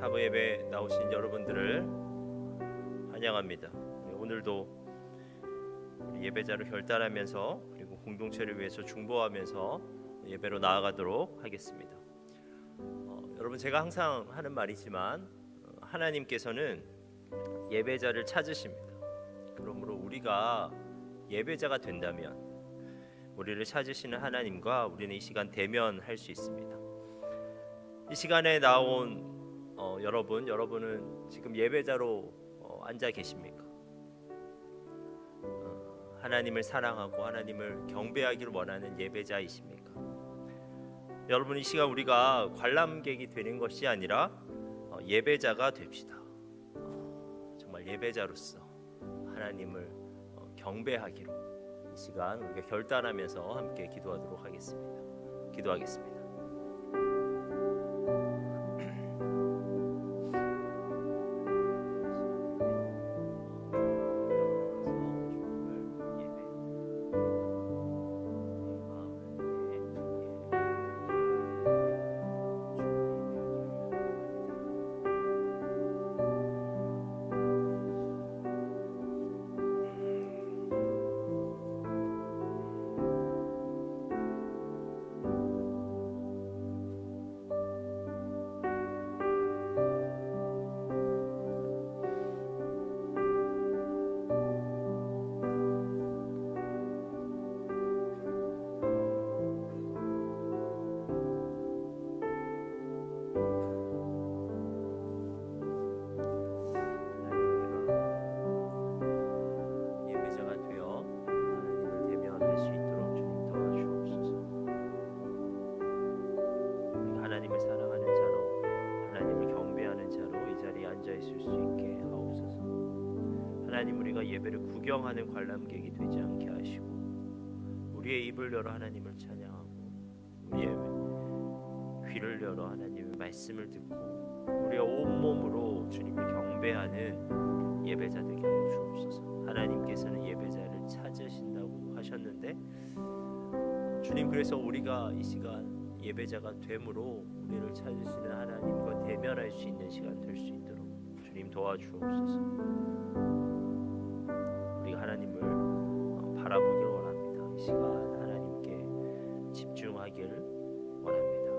사부 예배 나오신 여러분들을 환영합니다. 오늘도 예배자로 결단하면서 그리고 공동체를 위해서 중보하면서 예배로 나아가도록 하겠습니다. 여러분, 제가 항상 하는 말이지만 하나님께서는 예배자를 찾으십니다. 그러므로 우리가 예배자가 된다면 우리를 찾으시는 하나님과 우리는 이 시간 대면할 수 있습니다. 이 시간에 나온 여러분은 지금 예배자로 앉아 계십니까? 하나님을 사랑하고 하나님을 경배하기를 원하는 예배자이십니까? 여러분, 이 시간 우리가 관람객이 되는 것이 아니라 예배자가 됩시다. 정말 예배자로서 하나님을 경배하기로 이 시간 우리가 결단하면서 함께 기도하도록 하겠습니다. 기도하겠습니다. 하나님을 사랑하는 자로, 하나님을 경배하는 자로 이 자리에 앉아 있을 수 있게 하옵소서. 하나님, 우리가 예배를 구경하는 관람객이 되지 않게 하시고 우리의 입을 열어 하나님을 찬양하고 우리의 귀를 열어 하나님의 말씀을 듣고 우리의 온몸으로 주님을 경배하는 예배자 되게 하여 주옵소서. 하나님께서는 예배자를 찾으신다고 하셨는데 주님, 그래서 우리가 이 시간 예배자가 됨으로 우리를 찾으시는 하나님과 대면할 수 있는 시간 될 수 있도록 주님 도와주옵소서. 우리가 하나님을 바라보길 원합니다. 이 시간 하나님께 집중하길 원합니다.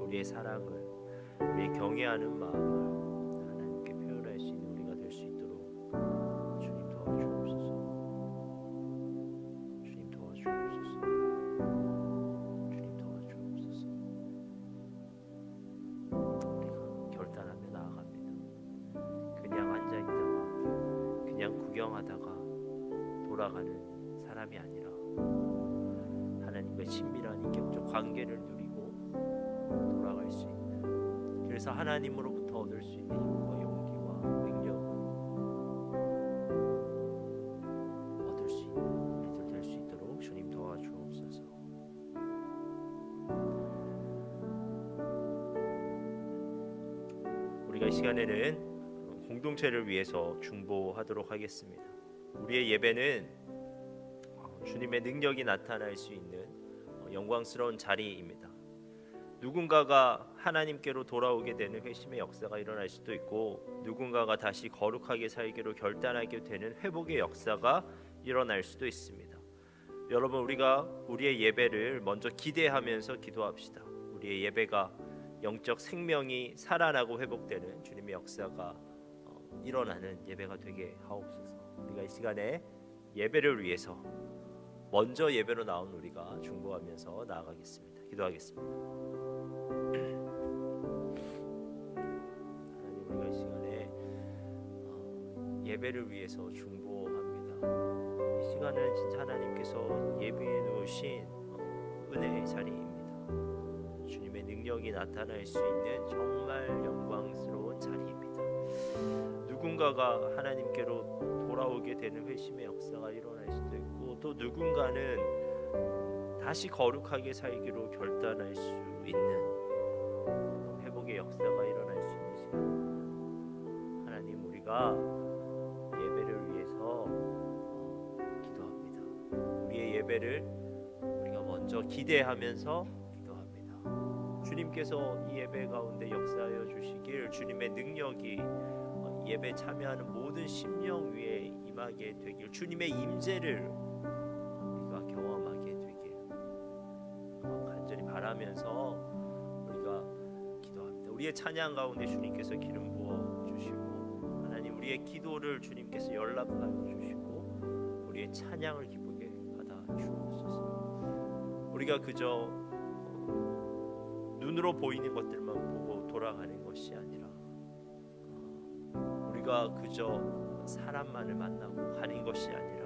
우리의 사랑을, 우리의 경외하는 마음을 하나님께 표현할 수 있는 우리가 될 수 있도록 주님 도와주옵소서. 주님 도와주옵소서. 주님 도와주옵소서. 우리가 결단하며 나아갑니다. 그냥 앉아있다가 그냥 구경하다가 돌아가는 사람이 아니라 하나님과 친밀한 인격적 관계를 누리고 돌아갈 수 있는, 그래서 하나님으로부터 얻을 수 있는 힘과 용기와 능력을 얻을 수 있는 우리들 될 수 있도록 주님 도와주옵소서. 우리가 이 시간에는 공동체를 위해서 중보하도록 하겠습니다. 우리의 예배는 주님의 능력이 나타날 수 있는 영광스러운 자리입니다. 누군가가 하나님께로 돌아오게 되는 회심의 역사가 일어날 수도 있고 누군가가 다시 거룩하게 살기로 결단하게 되는 회복의 역사가 일어날 수도 있습니다. 여러분, 우리가 우리의 예배를 먼저 기대하면서 기도합시다. 우리의 예배가 영적 생명이 살아나고 회복되는 주님의 역사가 일어나는 예배가 되게 하옵소서. 우리가 이 시간에 예배를 위해서 먼저 예배로 나온 우리가 중보하면서 나아가겠습니다. 기도하겠습니다. 하나님, 우리가 이 시간에 예배를 위해서 중보합니다. 이 시간은 진짜 하나님께서 예비해 놓으신 은혜의 자리입니다. 주님의 능력이 나타날 수 있는 정말 영광스러운 자리입니다. 누군가가 하나님께로 돌아오게 되는 회심의 역사가 일어날 수도 있고 또 누군가는 다시 거룩하게 살기로 결단할 수 있는 회복의 역사가 일어날 수 있는 시간, 하나님, 우리가 예배를 위해서 기도합니다. 우리의 예배를 우리가 먼저 기대하면서 기도합니다. 주님께서 이 예배 가운데 역사하여 주시길, 주님의 능력이 예배 참여하는 모든 심령 위에 임하게 되길, 주님의 임재를 우리가 경험하게 되길 간절히 바라면서 우리가 기도합니다. 우리의 찬양 가운데 주님께서 기름 부어 주시고, 하나님 우리의 기도를 주님께서 연락하여 주시고 우리의 찬양을 기쁘게 받아 주옵소서. 우리가 그저 눈으로 보이는 것들만 보고 돌아가는 것이 아니라, 우리가 그저 사람만을 만나고 가는 것이 아니라,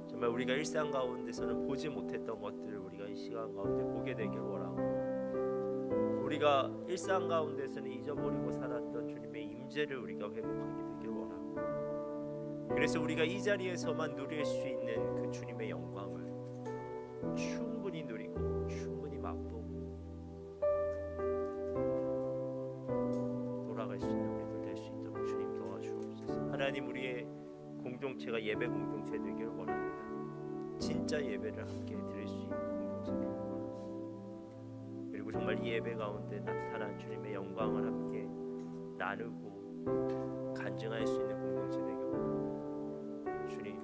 정말 우리가 일상 가운데서는 보지 못했던 것들을 우리가 이 시간 가운데 보게 되길 원하고, 우리가 일상 가운데서는 잊어버리고 살았던 주님의 임재를 우리가 회복하게 되길 원하고, 그래서 우리가 이 자리에서만 누릴 수 있는 그 주님의 영광을 충분히 누리고 충분히 맛보고 돌아갈 수 있는 우리들 될 수 있도록 주님 도와주옵소서. 하나님, 우리의 공동체가 예배 공동체 되길 원합니다. 진짜 예배를 함께 드릴 수 있는 공동체 되길 원합니다. 그리고 정말 이 예배 가운데 나타난 주님의 영광을 함께 나누고 간증할 수 있는 공동체 되길 원합니다. 주님,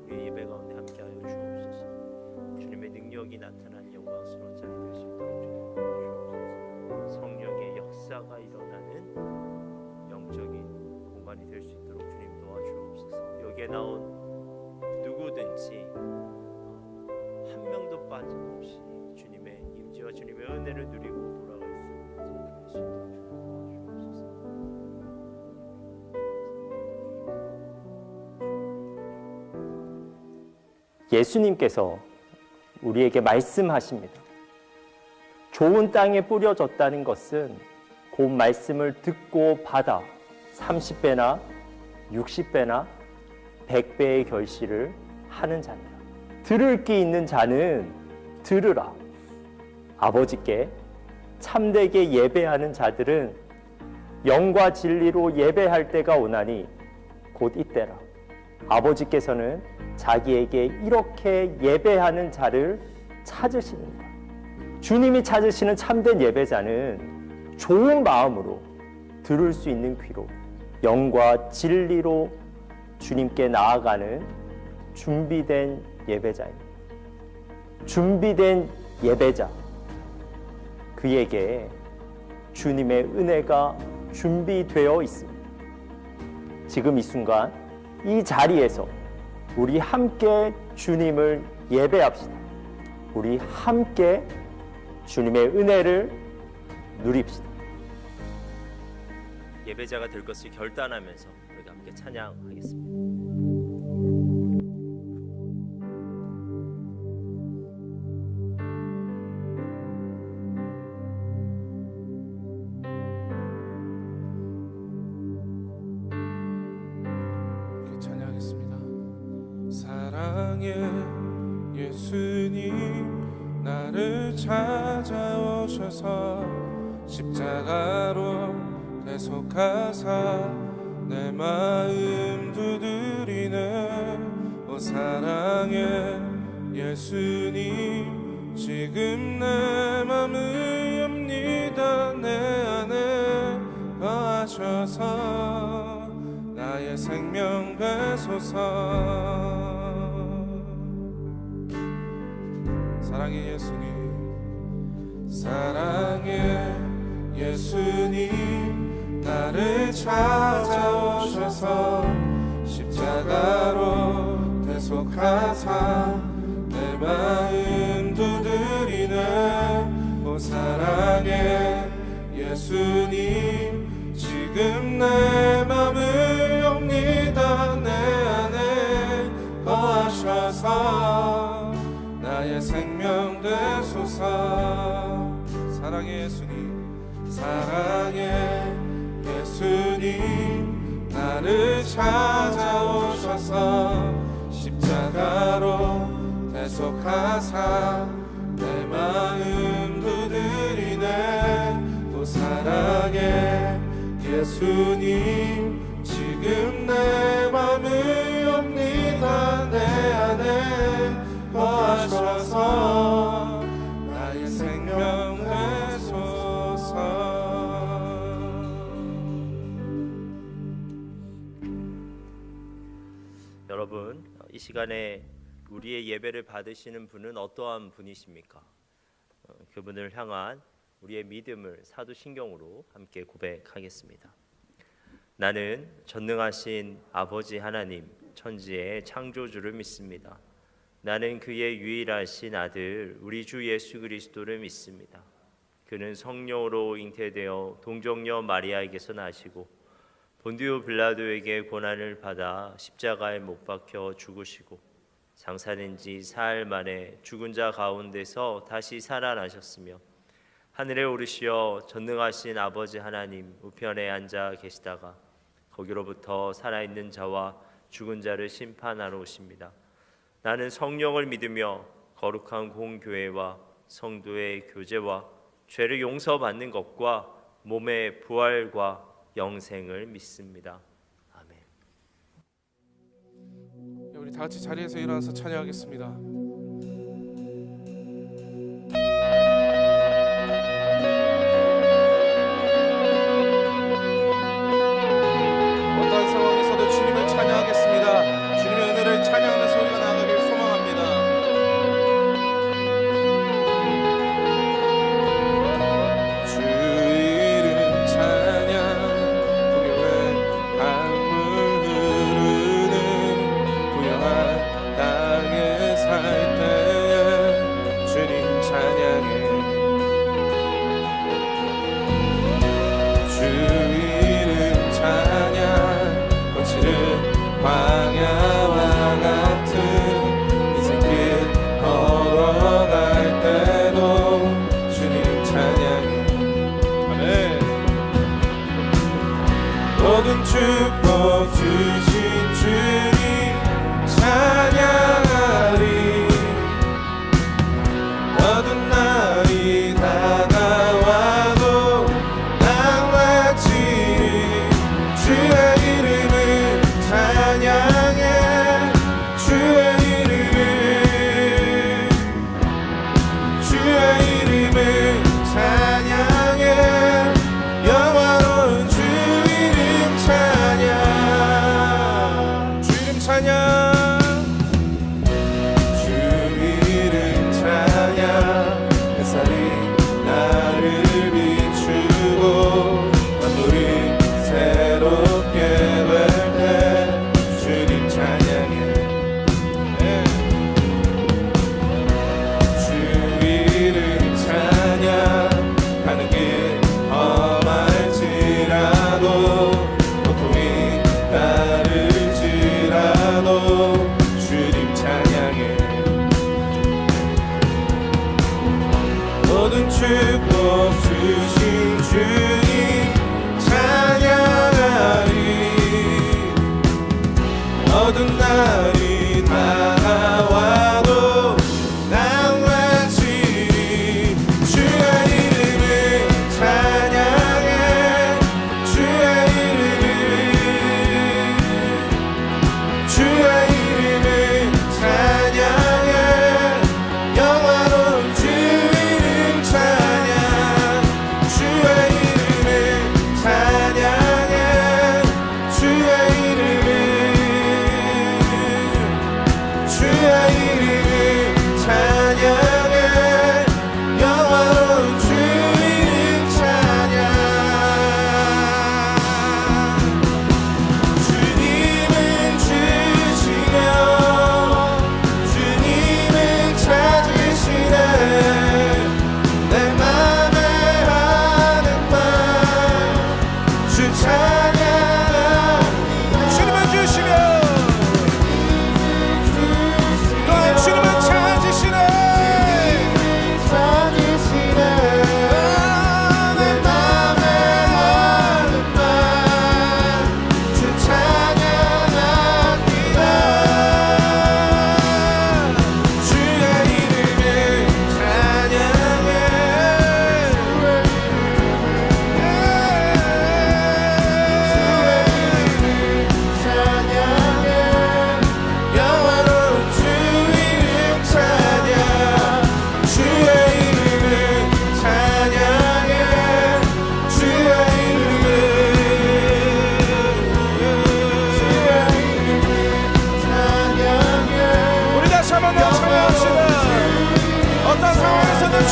우리의 예배 가운데 함께하여 주옵소서. 주님의 능력이 나타나는 영광스러운 자리 될 수 있도록 주님 도와주옵소서. 성령의 역사가 일어나는 영적인 공간이 될 수 있도록 주님 도와주옵소서. 여기에 나온 누구든지 한 명도 빠짐없이 주님의 임재와 주님의 은혜를 누리고 돌아갈 수 있는 자리 될 수 있도록 주님 도와주옵소서. 예수님께서 우리에게 말씀하십니다. 좋은 땅에 뿌려졌다는 것은 그 말씀을 듣고 받아 30배나 60배나 100배의 결실을 하는 자니라. 들을 귀 있는 자는 들으라. 아버지께 참되게 예배하는 자들은 영과 진리로 예배할 때가 오나니 곧 이때라. 아버지께서는 자기에게 이렇게 예배하는 자를 찾으시는가. 주님이 찾으시는 참된 예배자는 좋은 마음으로 들을 수 있는 귀로 영과 진리로 주님께 나아가는 준비된 예배자입니다. 준비된 예배자, 그에게 주님의 은혜가 준비되어 있습니다. 지금 이 순간 이 자리에서 우리 함께 주님을 예배합시다. 우리 함께 주님의 은혜를 누립시다. 예배자가 될 것을 결단하면서 우리가 함께 찬양하겠습니다. 사랑의 예수님 나를 찾아오셔서 십자가로 대속하사 내 마음 두드리네. 오 사랑의 예수님 지금 내 맘을 엽니다. 내 안에 거하셔서 나의 생명 되소서. 사랑의 예수님, 사랑의 예수님 나를 찾아오셔서 십자가로 대속하사 내 마음 두드리네. 오 사랑의 예수님 지금 내 맘을 엽니다. 내 안에 거하셔서 나의 생명 되소서. 사랑의 예수님, 사랑의 예수님 나를 찾아오셔서 십자가로 대속하사 내 마음 두드리네. 오 사랑의 예수님 지금 내 맘을 엽니다. 내 안에 거하셔서 나의 생명 시간에 우리의 예배를 받으시는 분은 어떠한 분이십니까? 그분을 향한 우리의 믿음을 사도신경으로 함께 고백하겠습니다. 나는 전능하신 아버지 하나님, 천지의 창조주를 믿습니다. 나는 그의 유일하신 아들 우리 주 예수 그리스도를 믿습니다. 그는 성령으로 잉태되어 동정녀 마리아에게서 나시고 본디오 빌라도에게 고난을 받아 십자가에 못 박혀 죽으시고 장사된 지 사흘 만에 죽은 자 가운데서 다시 살아나셨으며 하늘에 오르시어 전능하신 아버지 하나님 우편에 앉아 계시다가 거기로부터 살아있는 자와 죽은 자를 심판하러 오십니다. 나는 성령을 믿으며 거룩한 공교회와 성도의 교제와 죄를 용서받는 것과 몸의 부활과 영생을 믿습니다. 아멘. 우리 다 같이 자리에서 일어나서 찬양하겠습니다. 어떤 상황에서도 주님을 찬양하겠습니다. 주님의 은혜를 찬양하는 소리가 나가길 소망합니다. 주 이름 찬양 부유한 강물 흐르는 부유한 땅에 살 때에 주님 찬양해. 주 이름 찬양 거칠은 광야와 같은 인생길 걸어갈 때도 주님 찬양해. 아멘. 모든 축복 주신 주님 찬양하리. 어두운 날이 다가와도 난 외치리. 주의 이름을 찬양해. 주의 이름을 주의 이름을 찬양해. 영화로운 주 이름 찬양. 주 이름 찬양. 주 이름 찬양. 햇살이 나를 비추고 만물이 새롭게 될 때 주님 찬양해. 주 이름 찬양. 가는 길 험할지라도 고통이 따를지라도 주님 찬양해. 모든 축복 주신 주님 찬양하리. 어두운 날이 다가와도 난 외치리. 주의 이름을 찬양해. 주의 이름을 주의 이름을 찬양해. 영화로운 주 이름 찬양. 주의 이름을 찬양해. 주의 이름을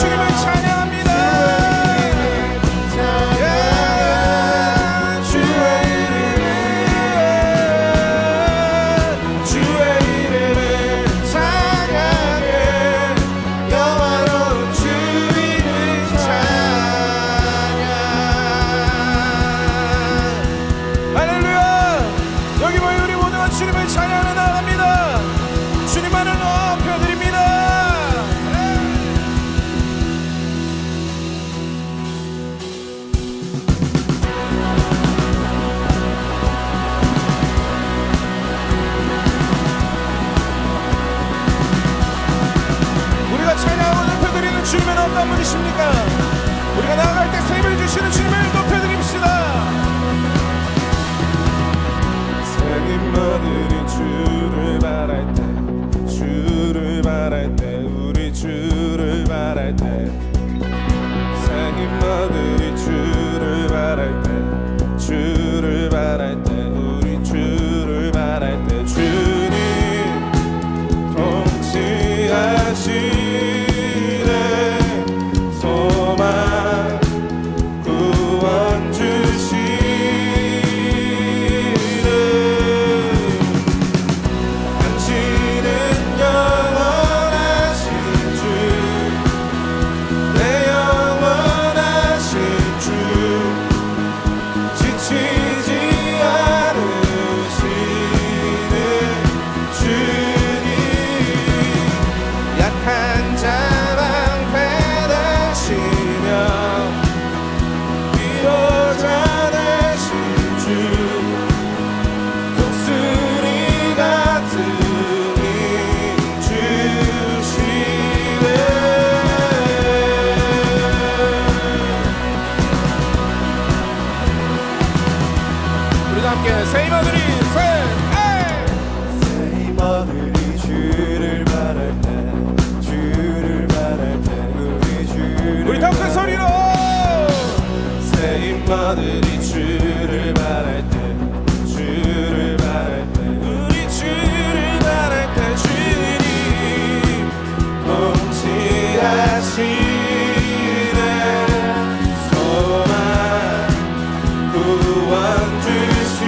주님을 찬양합니다. 주님을 찬양하며 나아갑니다. 주님만을 높여드립니다. 우리가 찬양하고 높여드리는 주님은 어떤 분이십니까? 우리가 나아갈 때 새 힘을 주시는 주님을 높여드립시다. 생인마들이 주를 바랄 때, 주를 바랄 때, 우리 주를 바랄 때, 생인마들이 주를 바랄 때, 주를 바랄 때, 우리 주를 바랄 때, 주님 통치하시네 소망 구원 주시 새 힘아들이 주를 바랄 때, 주를 바랄 때, 우리 더 큰 소리로 새 힘아들이 주를 바랄 때, 주를 바랄 때, 우리 주를 바랄 때, 주님 통치하시네 소망 구원 주시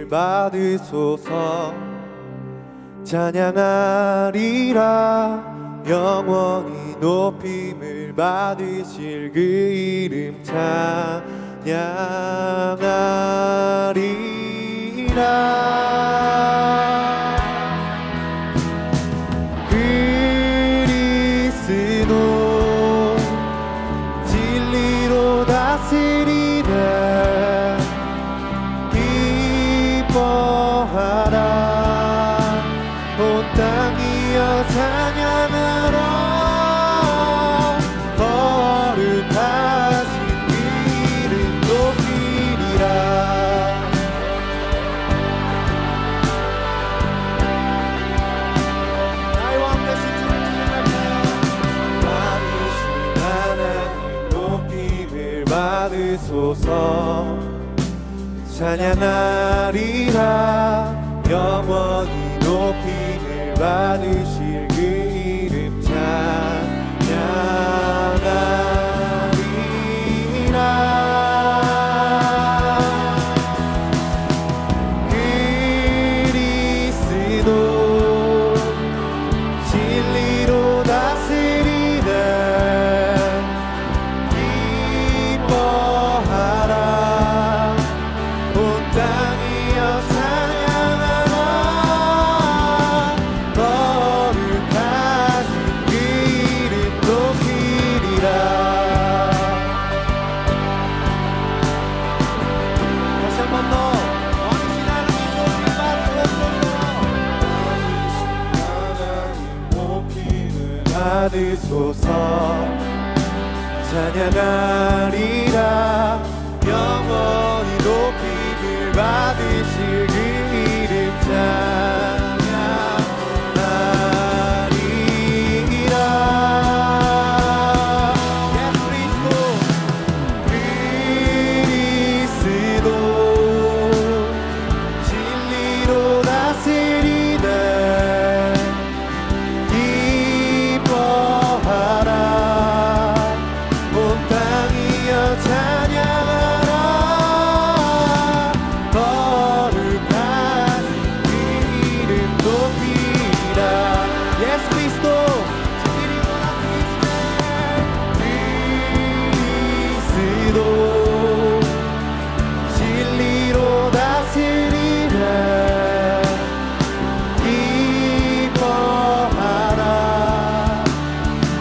높임을 받으소서. 찬양하리라 영원히 높임을 받으실 그 이름 찬양하리라. 그리스도 진리로 다스리네. 기뻐하라 온 땅이여 찬양하라. 거룩하신 이름 높이리라. 나의 왕 되신 주를 찬양할까요? 받으신 하나님 높임을 받으소서. 찬양하리라 영원히 높임을 받으실 그 이름 찬양하리라. 그리스도 진리로 다스리네. 기뻐하라 온 땅이여 찬양하라. 거룩하신 그 이름 높이리라. 다시 한 번 더 왕이신 하나님 높임을 받으소서. 찬양하리라 영원히 높임을 받으실 그 이름 찬양하리라. 예수 그리스도 진리로 다스리네. 기뻐하라 온 땅이여 찬양하라. 거룩하신 그 이름 높이라. 예수 그리스도 진리로 다스리시네. 그리스도 진리로 다스리네. 기뻐하라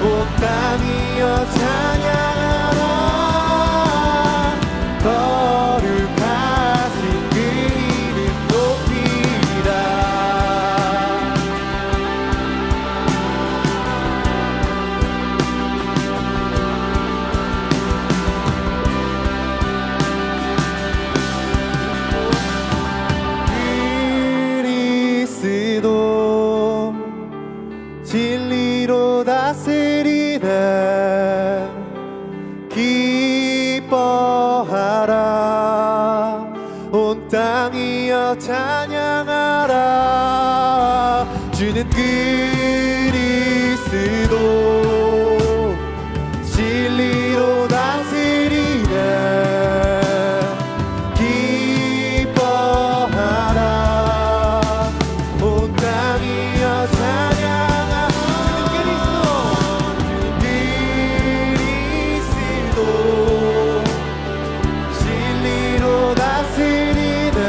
온 땅이여 찬양하라. 거룩하신 그 이름 높이라. 그리스도 진리로 다스리네. 기뻐하라 온 땅이여 찬양하라. 주는 그리스도 진리로 다스리네. 기뻐하라 온 땅이여 찬양하라. 그리스도 진리로 다스리네.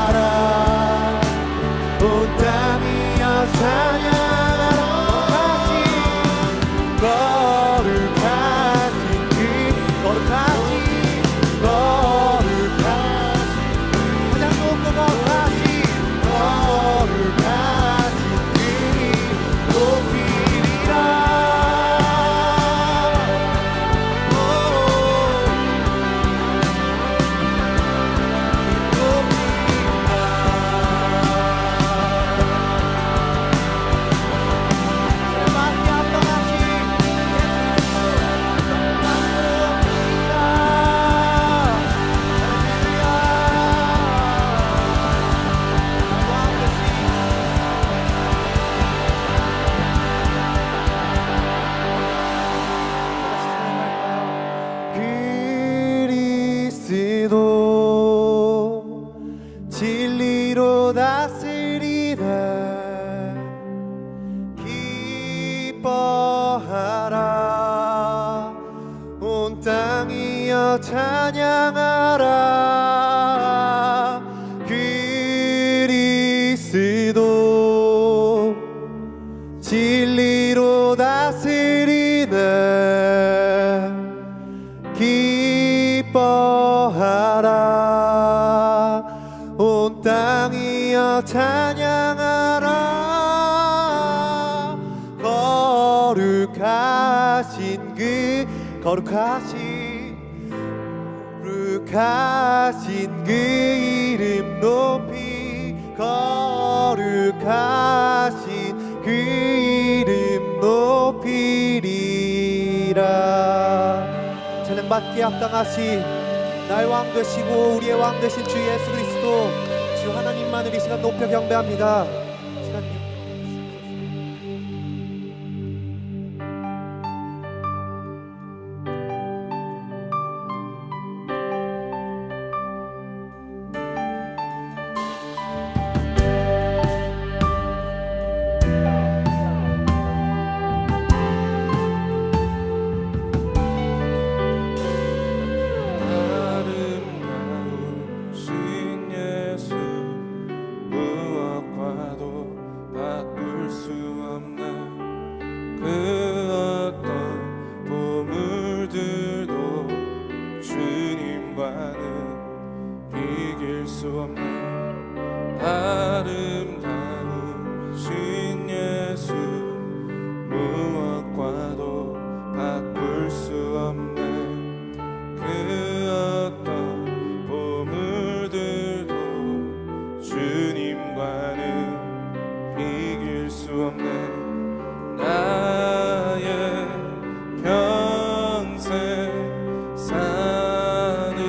기뻐하라 기뻐하라 온 땅이여 찬양하라 그리스도 진리로 다스리네 기뻐하라 온 땅이여 찬양하라 거룩하신 그 이름 높이 거룩하신 그 이름 높이리라. 찬양받기에 합당하신 나의 왕 되시고 우리의 왕 되신 주 예수 그리스도 주 하나님만을 이 시간 높여 경배합니다. 아름다우신 예수 무엇과도 바꿀 수 없는 그 어떤 보물들도 주님과는 비길 수 없는 아름다우신 예수 무엇과도 바꿀 수 없는 그 어떤 보물들도 주님과는 비길 수 없는 나의 평생 사는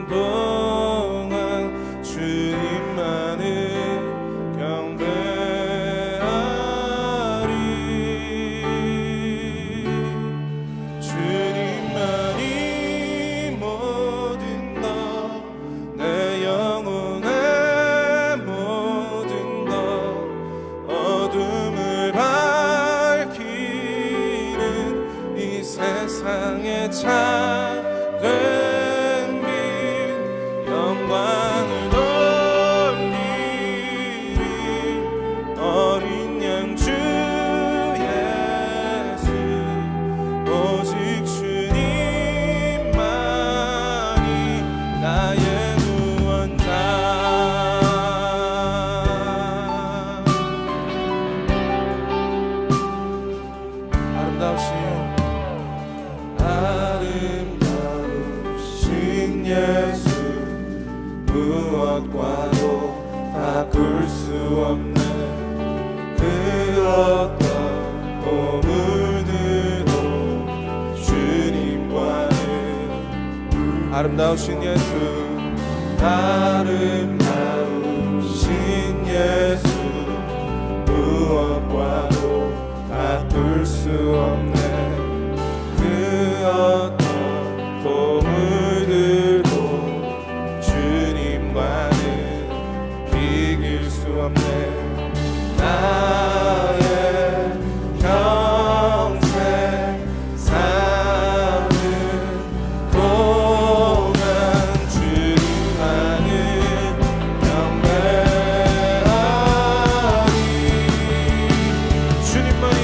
동안 주님만을 경배하리 주님만이 모든 것 내 영혼의 모든 것 어둠을 밝히는 이 세상에 참된 빛 영광을 돌리리 어린 양 주 예수 오직 주님만이 나의 구원자 아름다우신 예수 무엇과도 바꿀 수 없는 그 어떤 보물들도 주님과는 아름다우신 예수 아름다우신 예수 무엇과도 바꿀 수 없는 그 어떤 보물들도 주님과는 비길 수 없는 나의 평생 사는 동안 주님만을 경배하리 주님만이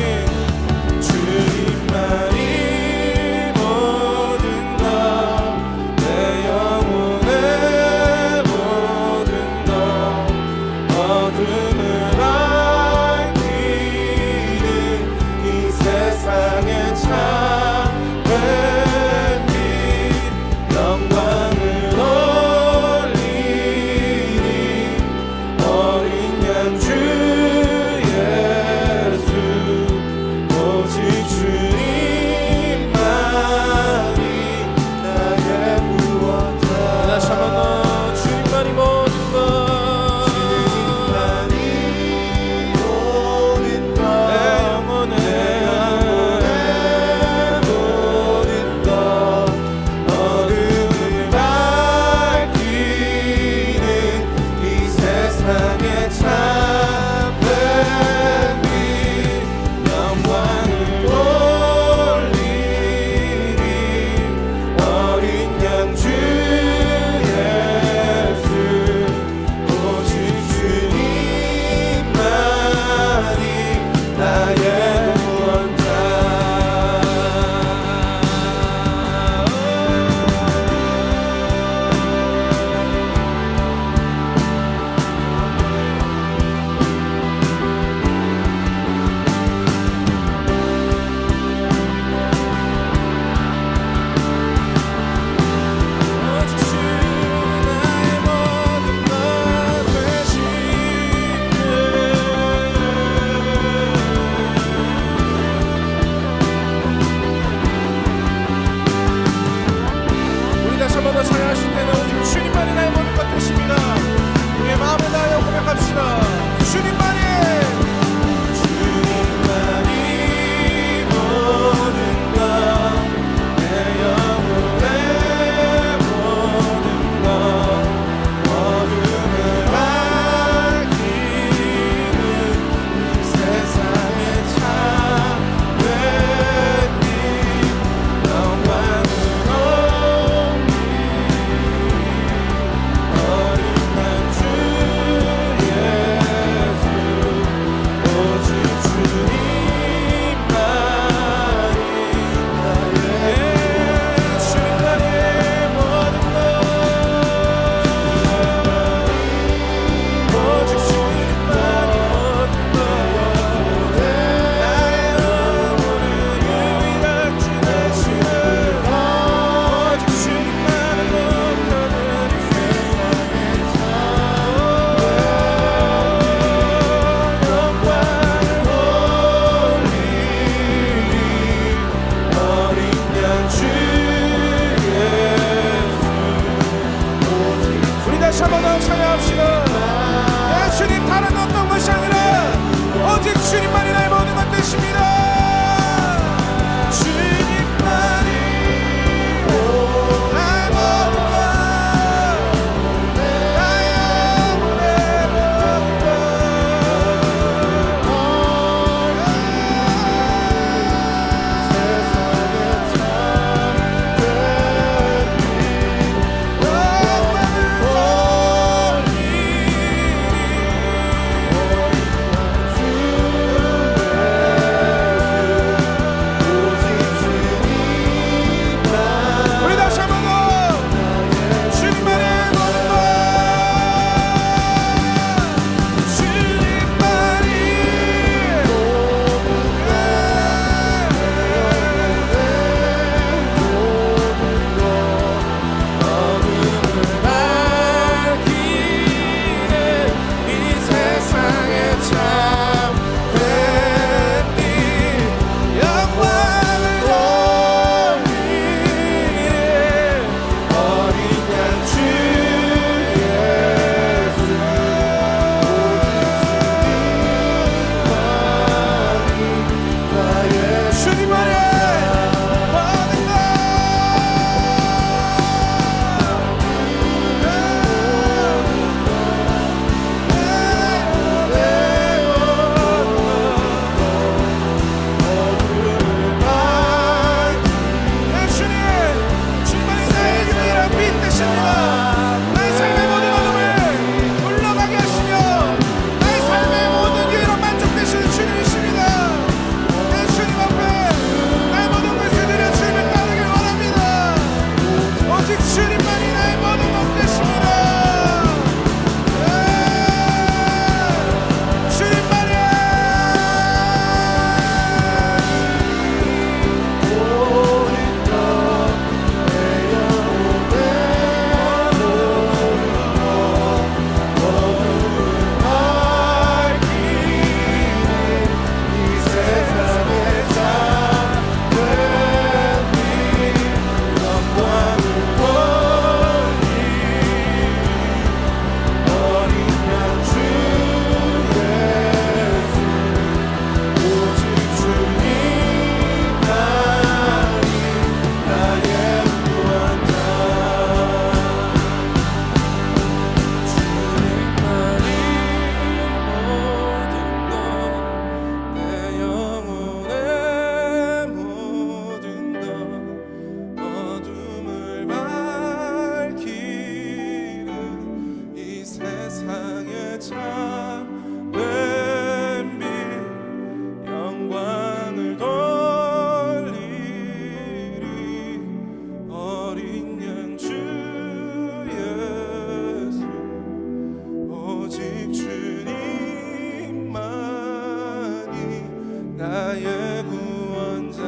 나의 구원자.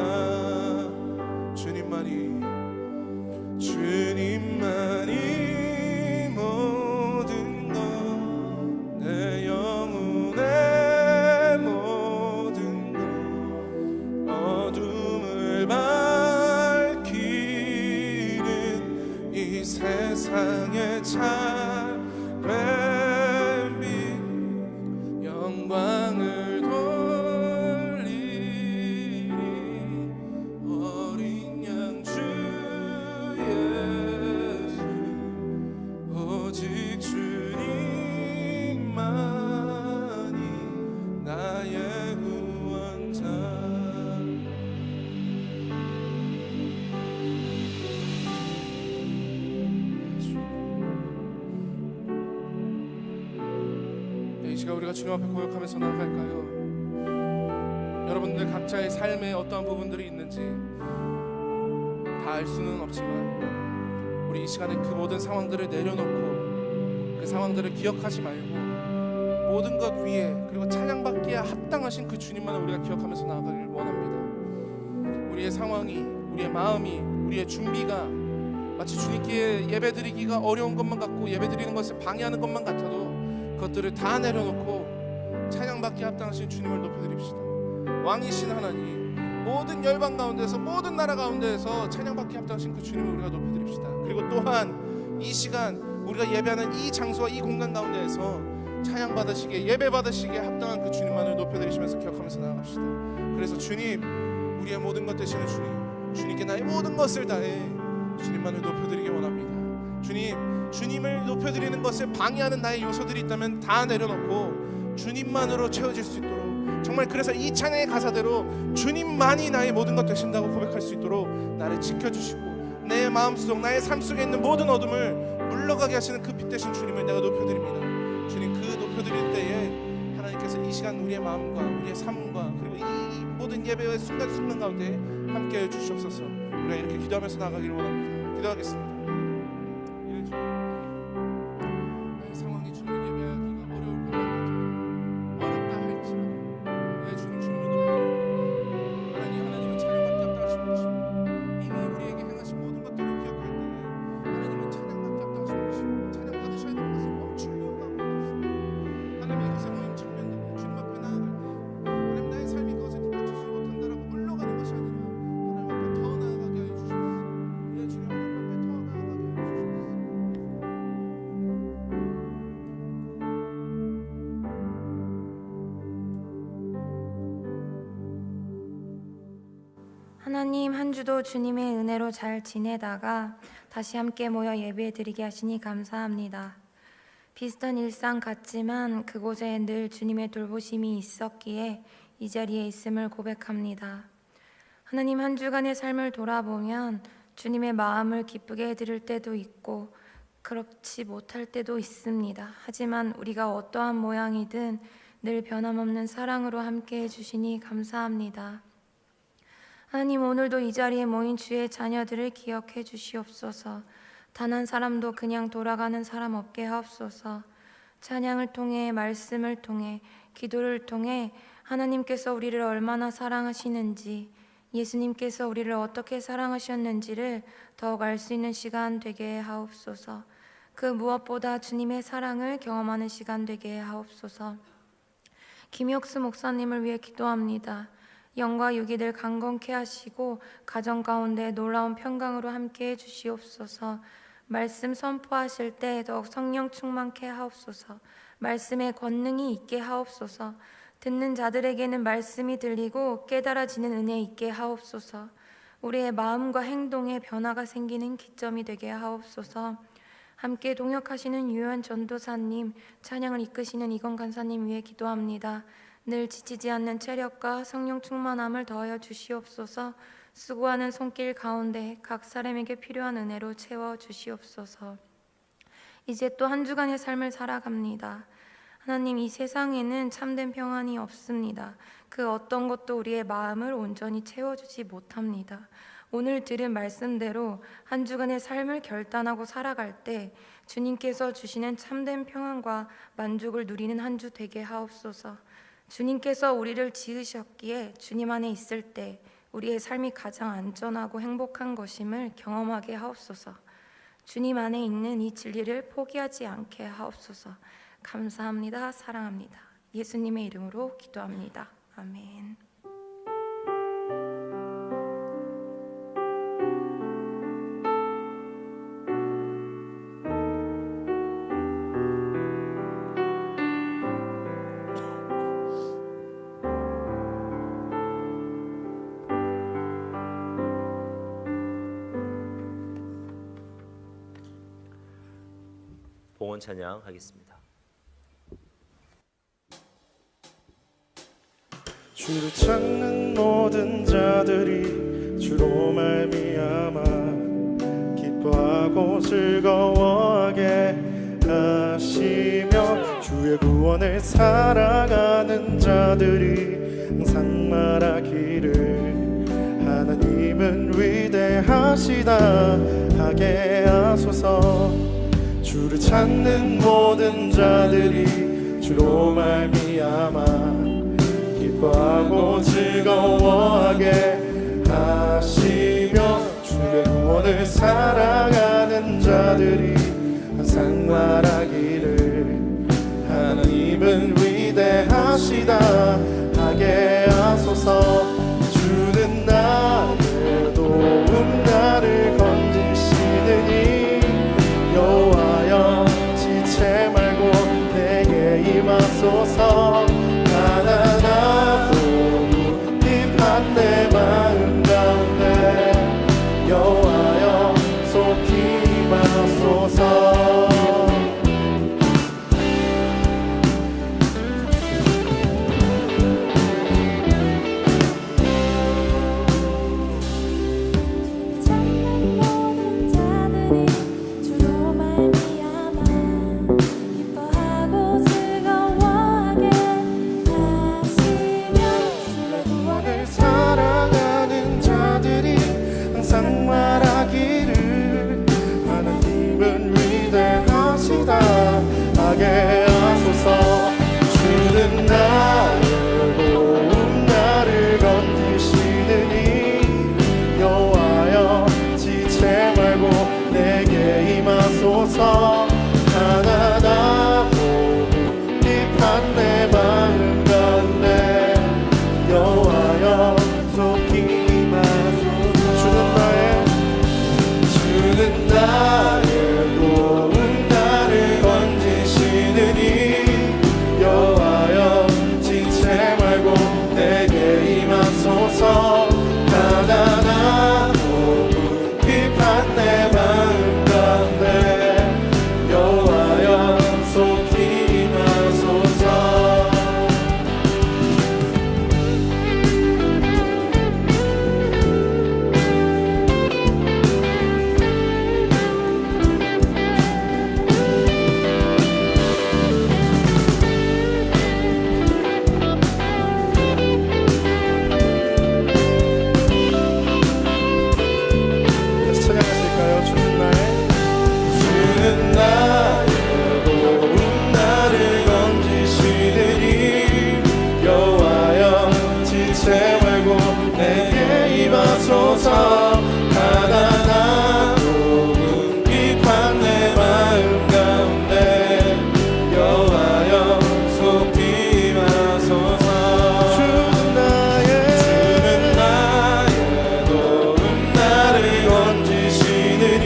주님만이 모든 것, 내 영혼의 모든 것, 어둠을 밝히는 이 세상의 찬 빛, 영광을 돌리리. 어린 양 주 예수, 오직 주님만이 나의 구원자. 이 시간 우리가 주님 앞에 고백하면서 나아갈까요? 여러분들 각자의 삶에 어떠한 부분들이 있는지 다 알 수는 없지만 우리 이 시간에 그 모든 상황들을 내려놓고 그 상황들을 기억하지 말고 모든 것 위에 그리고 찬양받기에 합당하신 그 주님만을 우리가 기억하면서 나아가기를 원합니다. 우리의 상황이, 우리의 마음이, 우리의 준비가 마치 주님께 예배드리기가 어려운 것만 같고 예배드리는 것을 방해하는 것만 같아도 그것들을 다 내려놓고 찬양받기에 합당하신 주님을 높여드립시다. 왕이신 하나님, 모든 열방 가운데서 모든 나라 가운데에서 찬양받기에 합당하신 그 주님을 우리가 높여드립시다. 그리고 또한 이 시간 우리가 예배하는 이 장소와 이 공간 가운데에서 찬양받으시기에 예배받으시기에 합당한 그 주님만을 높여드리시면서 기억하면서 나아갑시다. 그래서 주님, 우리의 모든 것 되시는 주님, 주님께 나의 모든 것을 다해 주님만을 높여드리기 원합니다. 주님, 주님을 높여드리는 것을 방해하는 나의 요소들이 있다면 다 내려놓고 주님만으로 채워질 수 있도록, 정말 그래서 이 찬양의 가사대로 주님만이 나의 모든 것 되신다고 고백할 수 있도록 나를 지켜주시고 내 마음속, 나의 삶 속에 있는 모든 어둠을 물러가게 하시는 그 빛 되신 주님을 내가 높여드립니다. 주님, 그 높여드릴 때에 하나님께서 이 시간 우리의 마음과 우리의 삶과 그리고 이 모든 예배의 순간순간 가운데 함께해 주시옵소서. 우리가 이렇게 기도하면서 나가기를 원합니다. 기도하겠습니다. 나의 상황이 주님을 예배하기가 어려울 것 같아도 어렵다 할지라도 내 주님 주님을 높여드립니다. 하나님은 찬양받기 합당하신 분이시고 이미 우리에게 행하신 모든 것들을 기억할 때에 하나님은 찬양받기 합당하신 분이시고 찬양받으셔야 되는 것을 멈출 이유가 없습니다. 하나님, 이곳에 모인 청년들이 주님 앞에 나아갈 때 하나님, 나의 삶이 그것을 뒷받쳐주지 못한다라고 물러가는 것이 아니라 하나님 앞에 더 나아가게 하여 주시옵소서. 내 주님 하나님 앞에 더 나아가게 하여 하나님, 한 주도 주님의 은혜로 잘 지내다가 다시 함께 모여 예배드리게 하시니 감사합니다. 비슷한 일상 같지만 그곳에 늘 주님의 돌보심이 있었기에 이 자리에 있음을 고백합니다. 하나님, 한 주간의 삶을 돌아보면 주님의 마음을 기쁘게 해드릴 때도 있고 그렇지 못할 때도 있습니다. 하지만 우리가 어떠한 모양이든 늘 변함없는 사랑으로 함께 해주시니 감사합니다. 하나님, 오늘도 이 자리에 모인 주의 자녀들을 기억해 주시옵소서. 단 한 사람도 그냥 돌아가는 사람 없게 하옵소서. 찬양을 통해, 말씀을 통해, 기도를 통해 하나님께서 우리를 얼마나 사랑하시는지, 예수님께서 우리를 어떻게 사랑하셨는지를 더욱 알 수 있는 시간 되게 하옵소서. 그 무엇보다 주님의 사랑을 경험하는 시간 되게 하옵소서. 김혁수 목사님을 위해 기도합니다. 영과 유기들 강건케 하시고 가정 가운데 놀라운 평강으로 함께 해주시옵소서. 말씀 선포하실 때 더욱 성령 충만케 하옵소서. 말씀에 권능이 있게 하옵소서. 듣는 자들에게는 말씀이 들리고 깨달아지는 은혜 있게 하옵소서. 우리의 마음과 행동에 변화가 생기는 기점이 되게 하옵소서. 함께 동역하시는 유현 전도사님, 찬양을 이끄시는 이건 간사님 위해 기도합니다. 늘 지치지 않는 체력과 성령 충만함을 더하여 주시옵소서. 수고하는 손길 가운데 각 사람에게 필요한 은혜로 채워 주시옵소서. 이제 또 한 주간의 삶을 살아갑니다. 하나님, 이 세상에는 참된 평안이 없습니다. 그 어떤 것도 우리의 마음을 온전히 채워주지 못합니다. 오늘 들은 말씀대로 한 주간의 삶을 결단하고 살아갈 때 주님께서 주시는 참된 평안과 만족을 누리는 한 주 되게 하옵소서. 주님께서 우리를 지으셨기에 주님 안에 있을 때 우리의 삶이 가장 안전하고 행복한 것임을 경험하게 하옵소서. 주님 안에 있는 이 진리를 포기하지 않게 하옵소서. 감사합니다. 사랑합니다. 예수님의 이름으로 기도합니다. 아멘. 봉헌 찬양하겠습니다. 주를 찾는 모든 자들이 주로 말미암아 기뻐하고 즐거워하게 하시며 주의 구원을 살아가는 자들이 항상 말하기를 하나님은 위대하시다 하게 하소서. 주를 찾는 모든 자들이 주로 말미암아 기뻐하고 즐거워하게 하시며 주의 구원을 살아가는 자들이 항상 말하기를 하나님은 위대하시다 하게 하소서. 주는 나의 도움 나를 건지시느니 여호와여 지체 말고 내게 임하소서. 가난하고 비판 내 마음 가운데 여호와여 속히 임하소서. 찾는 모든 자들이 주로 말미암아 기뻐하고 즐거워하게 하시며 주의 구원을 살아가는 자들이 항상 말하기를 하나님은 위대하시다 하게 하소서. 주는 나의 도움 나를 건지시느니 여호와여 지체 말고 내게 임하소서. 가난하고 비판 내 마음 가운데 여호와여 속히 임하소서. 주는 나의 도움 나를 건지시느니 여호와여 지체 말고 내게 임하소서. 가난하고 비판 내 마음 가운데 여호와여 속히 임하소서. 다시 찬양하실까요? 주는 나의 도움 나를 건지시느니 여호와여 지체 말고 내게 임하소서. 가난하고 비판 내 마음 가운데 여호와여 속히 임하소서. 주는 나의 도움 나를 건지시느니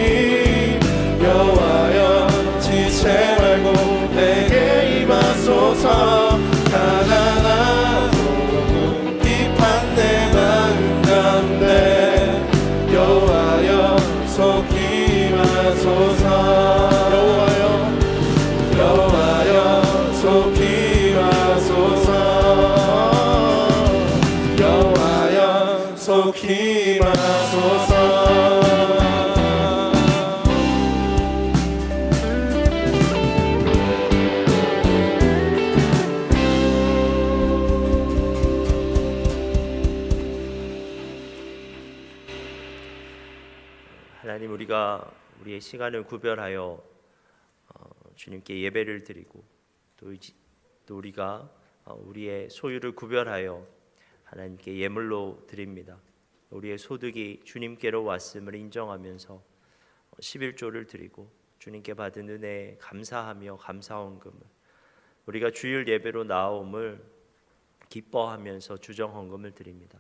여호와여 지체 말고 내게 임하소서. 가난하고 비판 내 마음 가운데 여호와여 속히 임하소서. 여호와여 속히 임하소서. 여호와여 속히 임하소서. 하나님, 우리가 우리의 시간을 구별하여 주님께 예배를 드리고 또 우리가 우리의 소유를 구별하여 하나님께 예물로 드립니다. 우리의 소득이 주님께로 왔음을 인정하면서 11조를 드리고 주님께 받은 은혜에 감사하며 감사헌금을, 우리가 주일 예배로 나옴을 기뻐하면서 주정헌금을 드립니다.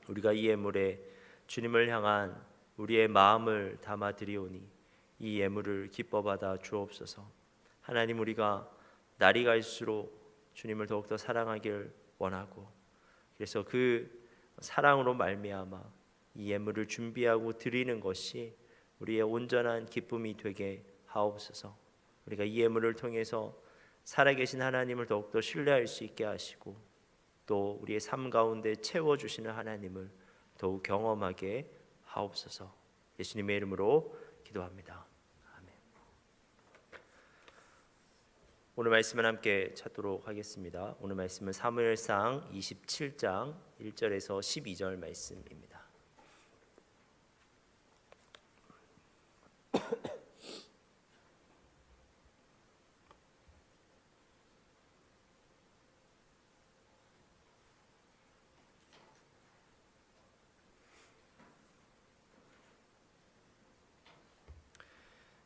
우리가 이 예물에 주님을 향한 우리의 마음을 담아 드리오니 이 예물을 기뻐 받아 주옵소서. 하나님, 우리가 날이 갈수록 주님을 더욱더 사랑하길 원하고, 그래서 그 사랑으로 말미암아 이 예물을 준비하고 드리는 것이 우리의 온전한 기쁨이 되게 하옵소서. 우리가 이 예물을 통해서 살아계신 하나님을 더욱더 신뢰할 수 있게 하시고, 또 우리의 삶 가운데 채워주시는 하나님을 더욱 경험하게 하옵소서. 예수님의 이름으로 기도합니다. 아멘. 오늘 말씀을 함께 찾도록 하겠습니다. 오늘 말씀은 사무엘상 27장 1절에서 12절 말씀입니다.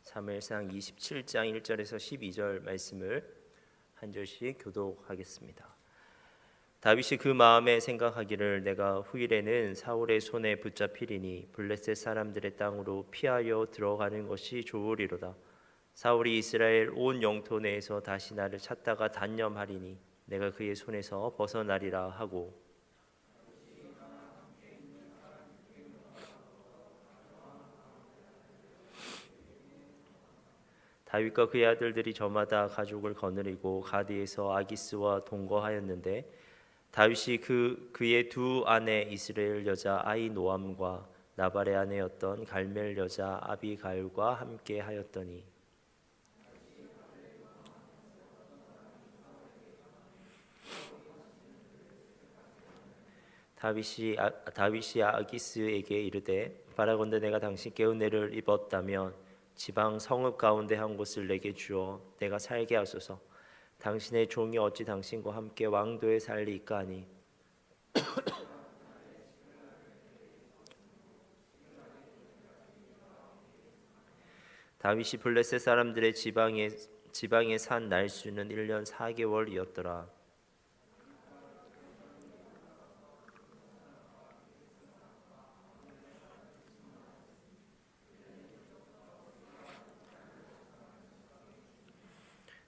사무엘상 27장 1절에서 12절 말씀을 한 절씩 교독하겠습니다. 다윗이 그 마음에 생각하기를 내가 후일에는 사울의 손에 붙잡히리니 블레셋 사람들의 땅으로 피하여 들어가는 것이 좋으리로다. 사울이 이스라엘 온 영토 내에서 다시 나를 찾다가 단념하리니 내가 그의 손에서 벗어나리라 하고, 다윗과 그의 아들들이 저마다 가족을 거느리고 가드에서 아기스와 동거하였는데 다윗이 그의 두 아내 이스라엘 여자 아히노암과 나발의 아내였던 갈멜 여자 아비가일과 함께 하였더니, 다윗이 아기스에게 이르되 바라건대 내가 당신께 은혜를 입었다면 지방 성읍 가운데 한 곳을 내게 주어 내가 살게 하소서. 당신의 종이 어찌 당신과 함께 왕도에 살리이까 하니 다윗이 블레셋 사람들의 지방에 산 날수는 1년 4개월이었더라.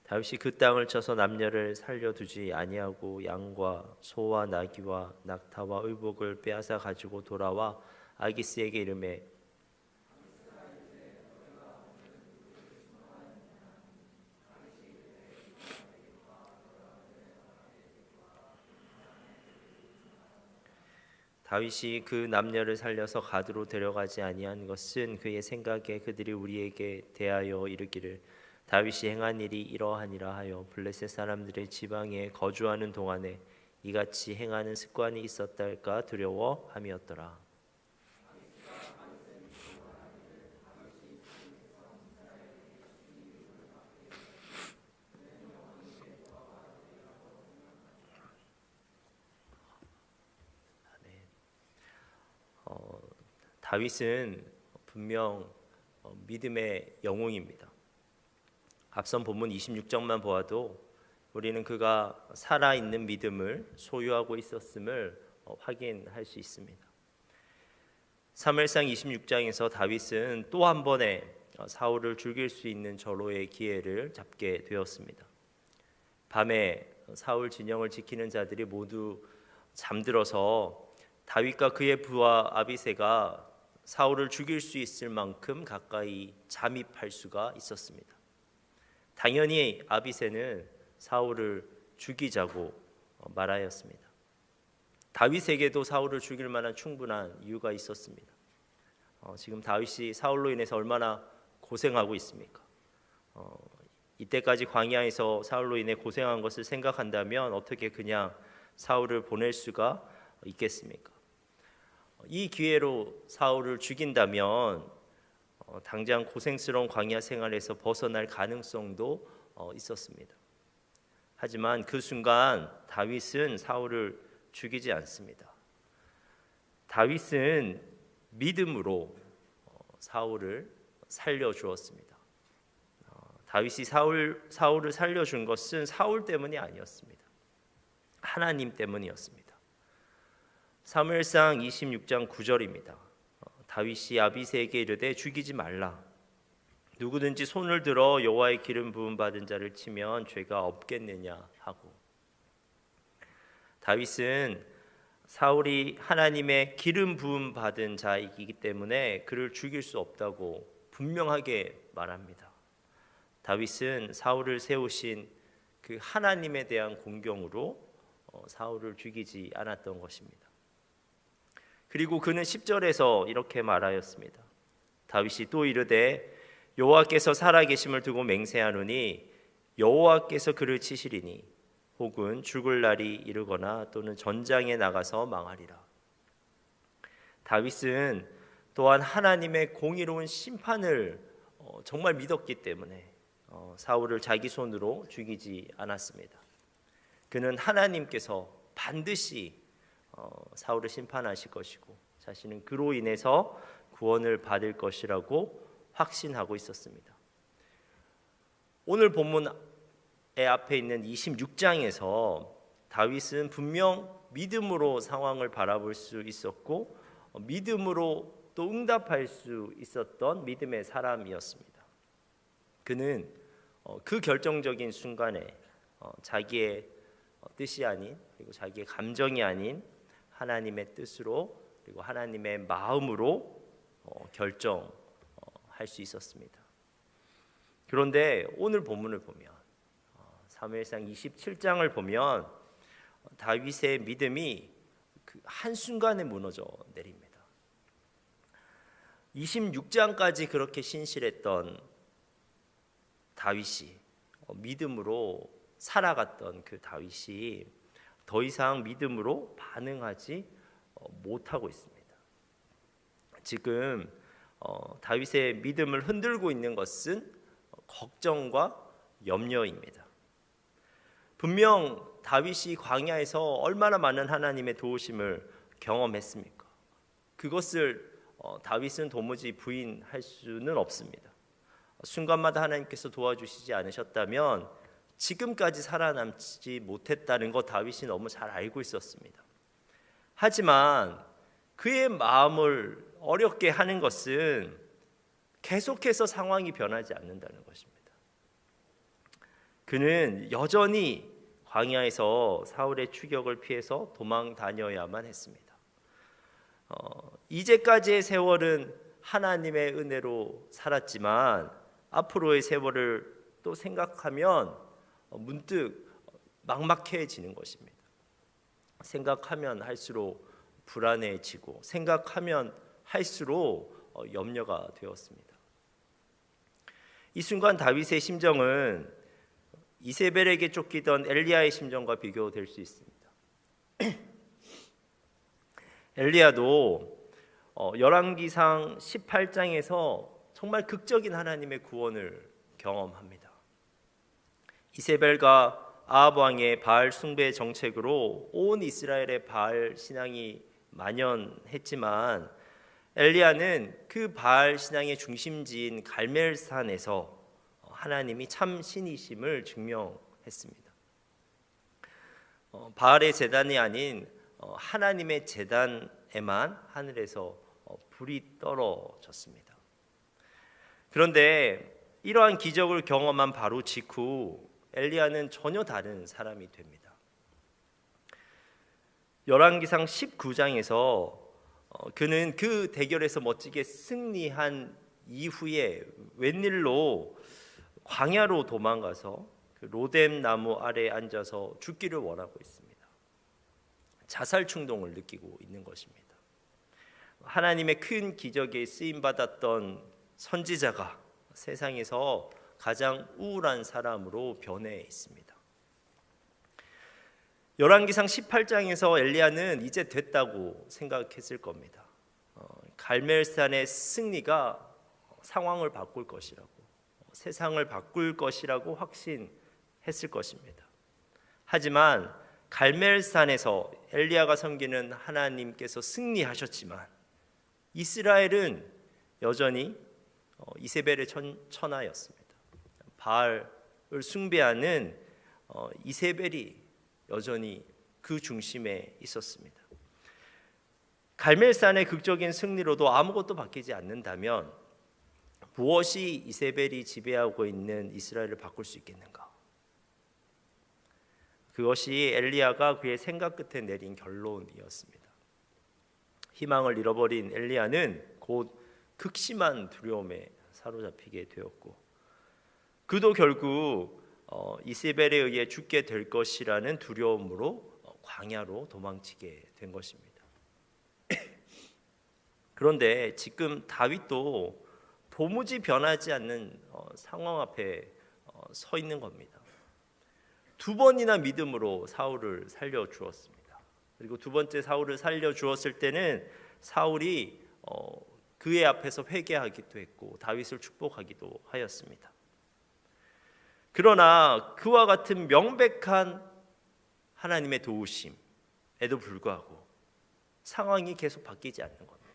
다윗이 그 땅을 쳐서 남녀를 살려두지 아니하고 양과 소와 나귀와 낙타와 의복을 빼앗아 가지고 돌아와 아기스에게 이르매 다윗이 그 남녀를 살려서 가드로 데려가지 아니한 것은 그의 생각에 그들이 우리에게 대하여 이르기를 다윗이 행한 일이 이러하니라 하여 블레셋 사람들의 지방에 거주하는 동안에 이같이 행하는 습관이 있었달까 두려워함이었더라. 다윗은 분명 믿음의 영웅입니다. 앞선 본문 26장만 보아도 우리는 그가 살아있는 믿음을 소유하고 있었음을 확인할 수 있습니다. 사무엘상 26장에서 다윗은 또 한 번의 사울을 죽일 수 있는 절호의 기회를 잡게 되었습니다. 밤에 사울 진영을 지키는 자들이 모두 잠들어서 다윗과 그의 부하 아비새가 사울을 죽일 수 있을 만큼 가까이 잠입할 수가 있었습니다. 당연히 아비새는 사울을 죽이자고 말하였습니다. 다윗에게도 사울을 죽일 만한 충분한 이유가 있었습니다. 지금 다윗이 사울로 인해서 얼마나 고생하고 있습니까? 이때까지 광야에서 사울로 인해 고생한 것을 생각한다면 어떻게 그냥 사울을 보낼 수가 있겠습니까? 이 기회로 사울을 죽인다면 당장 고생스러운 광야 생활에서 벗어날 가능성도 있었습니다. 하지만 그 순간 다윗은 사울을 죽이지 않습니다. 다윗은 믿음으로 사울을 살려주었습니다. 다윗이 사울을 살려준 것은 사울 때문이 아니었습니다. 하나님 때문이었습니다. 사무엘상 26장 9절입니다. 다윗이 아비새에게 이르되 죽이지 말라. 누구든지 손을 들어 여호와의 기름 부음 받은 자를 치면 죄가 없겠느냐 하고. 다윗은 사울이 하나님의 기름 부음 받은 자이기 때문에 그를 죽일 수 없다고 분명하게 말합니다. 다윗은 사울을 세우신 그 하나님에 대한 공경으로 사울을 죽이지 않았던 것입니다. 그리고 그는 10절에서 이렇게 말하였습니다. 다윗이 또 이르되 여호와께서 살아계심을 두고 맹세하노니 여호와께서 그를 치시리니 혹은 죽을 날이 이르거나 또는 전장에 나가서 망하리라. 다윗은 또한 하나님의 공의로운 심판을 정말 믿었기 때문에 사울을 자기 손으로 죽이지 않았습니다. 그는 하나님께서 반드시 사울을 심판하실 것이고 자신은 그로 인해서 구원을 받을 것이라고 확신하고 있었습니다. 오늘 본문의 앞에 있는 26장에서 다윗은 분명 믿음으로 상황을 바라볼 수 있었고 믿음으로 또 응답할 수 있었던 믿음의 사람이었습니다. 그는 그 결정적인 순간에 자기의 뜻이 아닌 그리고 자기의 감정이 아닌 하나님의 뜻으로 그리고 하나님의 마음으로 결정할 수 있었습니다. 그런데 오늘 본문을 보면 사무엘상 27장을 보면 다윗의 믿음이 그 한순간에 무너져 내립니다. 26장까지 그렇게 신실했던 다윗이 믿음으로 살아갔던 그 다윗이 더 이상 믿음으로 반응하지 못하고 있습니다. 지금 다윗의 믿음을 흔들고 있는 것은 걱정과 염려입니다. 분명 다윗이 광야에서 얼마나 많은 하나님의 도우심을 경험했습니까? 그것을 다윗은 도무지 부인할 수는 없습니다. 순간마다 하나님께서 도와주시지 않으셨다면 지금까지 살아남지 못했다는 것 다윗이 너무 잘 알고 있었습니다. 하지만 그의 마음을 어렵게 하는 것은 계속해서 상황이 변하지 않는다는 것입니다. 그는 여전히 광야에서 사울의 추격을 피해서 도망 다녀야만 했습니다. 이제까지의 세월은 하나님의 은혜로 살았지만 앞으로의 세월을 또 생각하면 문득 막막해지는 것입니다. 생각하면 할수록 불안해지고 생각하면 할수록 염려가 되었습니다. 이 순간 다윗의 심정은 이세벨에게 쫓기던 엘리야의 심정과 비교될 수 있습니다. 엘리야도 열왕기상 18장에서 정말 극적인 하나님의 구원을 경험합니다. 이세벨과 아합 왕의 바알 숭배 정책으로 온 이스라엘의 바알 신앙이 만연했지만 엘리야는 그 바알 신앙의 중심지인 갈멜산에서 하나님이 참 신이심을 증명했습니다. 바알의 제단이 아닌 하나님의 제단에만 하늘에서 불이 떨어졌습니다. 그런데 이러한 기적을 경험한 바로 직후 엘리야는 전혀 다른 사람이 됩니다. 열왕기상 19장에서 그는 그 대결에서 멋지게 승리한 이후에 웬일로 광야로 도망가서 그 로뎀 나무 아래에 앉아서 죽기를 원하고 있습니다. 자살 충동을 느끼고 있는 것입니다. 하나님의 큰 기적에 쓰임 받았던 선지자가 세상에서 가장 우울한 사람으로 변해 있습니다. 열왕기상 18장에서 엘리야는 이제 됐다고 생각했을 겁니다. 갈멜산의 승리가 상황을 바꿀 것이라고, 세상을 바꿀 것이라고 확신했을 것입니다. 하지만 갈멜산에서 엘리야가 섬기는 하나님께서 승리하셨지만 이스라엘은 여전히 이세벨의 천하였습니다. 바알을 숭배하는 이세벨이 여전히 그 중심에 있었습니다. 갈멜산의 극적인 승리로도 아무것도 바뀌지 않는다면 무엇이 이세벨이 지배하고 있는 이스라엘을 바꿀 수 있겠는가? 그것이 엘리야가 그의 생각 끝에 내린 결론이었습니다. 희망을 잃어버린 엘리야는 곧 극심한 두려움에 사로잡히게 되었고 그도 결국 이세벨에 의해 죽게 될 것이라는 두려움으로 광야로 도망치게 된 것입니다. 그런데 지금 다윗도 도무지 변하지 않는 상황 앞에 서 있는 겁니다. 두 번이나 믿음으로 사울을 살려주었습니다. 그리고 두 번째 사울을 살려주었을 때는 사울이 그의 앞에서 회개하기도 했고 다윗을 축복하기도 하였습니다. 그러나 그와 같은 명백한 하나님의 도우심에도 불구하고 상황이 계속 바뀌지 않는 겁니다.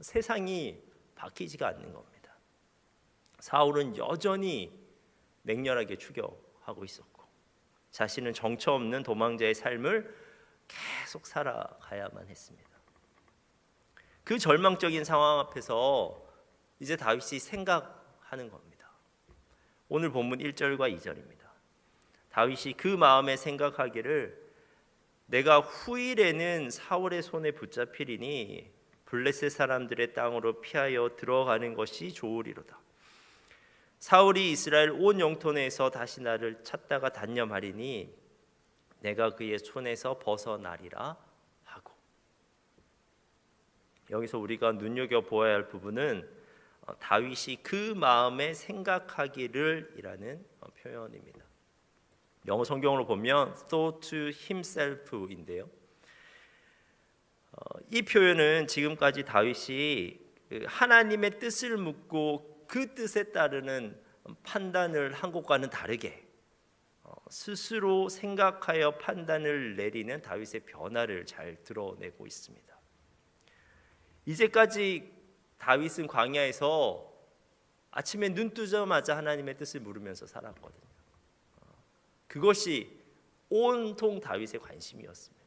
세상이 바뀌지가 않는 겁니다. 사울은 여전히 맹렬하게 추격하고 있었고 자신은 정처 없는 도망자의 삶을 계속 살아가야만 했습니다. 그 절망적인 상황 앞에서 이제 다윗이 생각하는 겁니다. 오늘 본문 1절과 2절입니다. 다윗이 그 마음에 생각하기를 내가 후일에는 사울의 손에 붙잡히리니 블레셋 사람들의 땅으로 피하여 들어가는 것이 좋으리로다. 사울이 이스라엘 온 영토 내에서 다시 나를 찾다가 단념하리니 내가 그의 손에서 벗어나리라 하고. 여기서 우리가 눈여겨보아야 할 부분은 다윗이 그 마음에 생각하기를 이라는 표현입니다. 영어 성경으로 보면 thought to himself인데요. 이 표현은 지금까지 다윗이 하나님의 뜻을 묻고 그 뜻에 따르는 판단을 한 것과는 다르게 스스로 생각하여 판단을 내리는 다윗의 변화를 잘 드러내고 있습니다. 이제까지 다윗은 광야에서 아침에 눈 뜨자마자 하나님의 뜻을 물으면서 살았거든요. 그것이 온통 다윗의 관심이었습니다.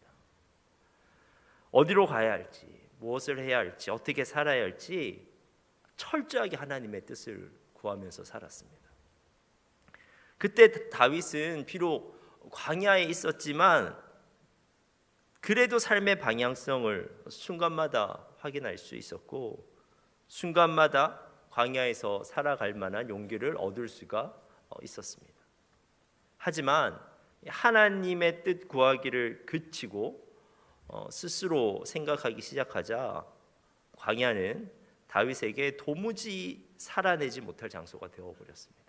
어디로 가야 할지, 무엇을 해야 할지, 어떻게 살아야 할지 철저하게 하나님의 뜻을 구하면서 살았습니다. 그때 다윗은 비록 광야에 있었지만 그래도 삶의 방향성을 순간마다 확인할 수 있었고 순간마다 광야에서 살아갈 만한 용기를 얻을 수가 있었습니다. 하지만 하나님의 뜻 구하기를 그치고 스스로 생각하기 시작하자 광야는 다윗에게 도무지 살아내지 못할 장소가 되어버렸습니다.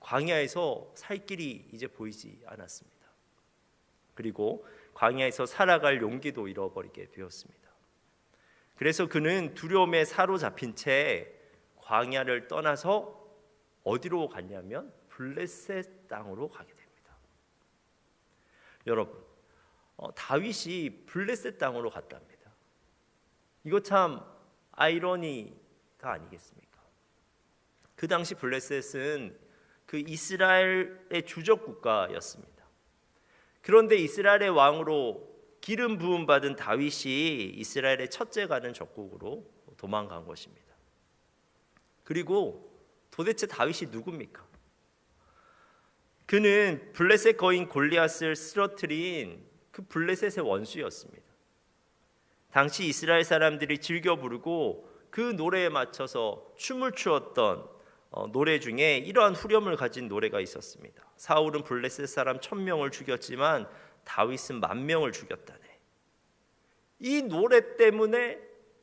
광야에서 살 길이 이제 보이지 않았습니다. 그리고 광야에서 살아갈 용기도 잃어버리게 되었습니다. 그래서 그는 두려움에 사로잡힌 채 광야를 떠나서 어디로 갔냐면 블레셋 땅으로 가게 됩니다. 여러분, 다윗이 블레셋 땅으로 갔답니다. 이거 참 아이러니가 아니겠습니까? 그 당시 블레셋은 그 이스라엘의 주적 국가였습니다. 그런데 이스라엘의 왕으로 기름 부음 받은 다윗이 이스라엘의 첫째 가는 적국으로 도망간 것입니다. 그리고 도대체 다윗이 누굽니까? 그는 블레셋 거인 골리앗을 쓰러뜨린 그 블레셋의 원수였습니다. 당시 이스라엘 사람들이 즐겨 부르고 그 노래에 맞춰서 춤을 추었던 노래 중에 이러한 후렴을 가진 노래가 있었습니다. 사울은 블레셋 사람 1000명을 죽였지만 다윗은 10,000명을 죽였다네. 이 노래 때문에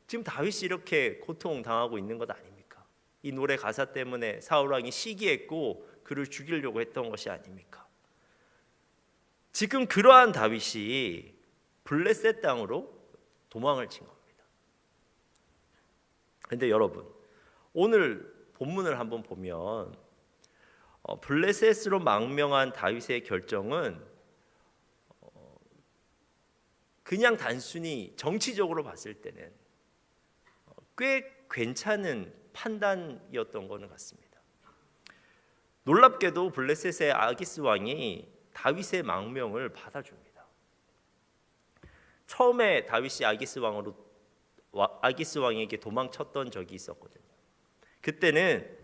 지금 다윗이 이렇게 고통당하고 있는 것 아닙니까? 이 노래 가사 때문에 사울 왕이 시기했고 그를 죽이려고 했던 것이 아닙니까? 지금 그러한 다윗이 블레셋 땅으로 도망을 친 겁니다. 그런데 여러분, 오늘 본문을 한번 보면 블레셋으로 망명한 다윗의 결정은 그냥 단순히 정치적으로 봤을 때는 꽤 괜찮은 판단이었던 것은 같습니다. 놀랍게도 블레셋의 아기스 왕이 다윗의 망명을 받아줍니다. 처음에 다윗이 아기스 왕에게 도망쳤던 적이 있었거든요. 그때는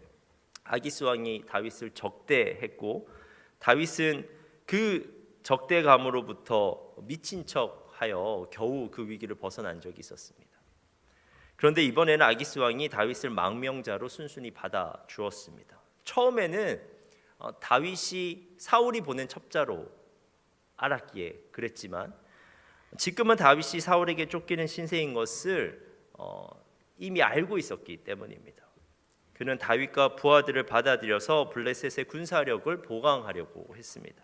아기스 왕이 다윗을 적대했고 다윗은 그 적대감으로부터 미친 척하여 겨우 그 위기를 벗어난 적이 있었습니다. 그런데 이번에는 아기스 왕이 다윗을 망명자로 순순히 받아 주었습니다. 처음에는 다윗이 사울이 보낸 첩자로 알았기에 그랬지만 지금은 다윗이 사울에게 쫓기는 신세인 것을 이미 알고 있었기 때문입니다. 그는 다윗과 부하들을 받아들여서 블레셋의 군사력을 보강하려고 했습니다.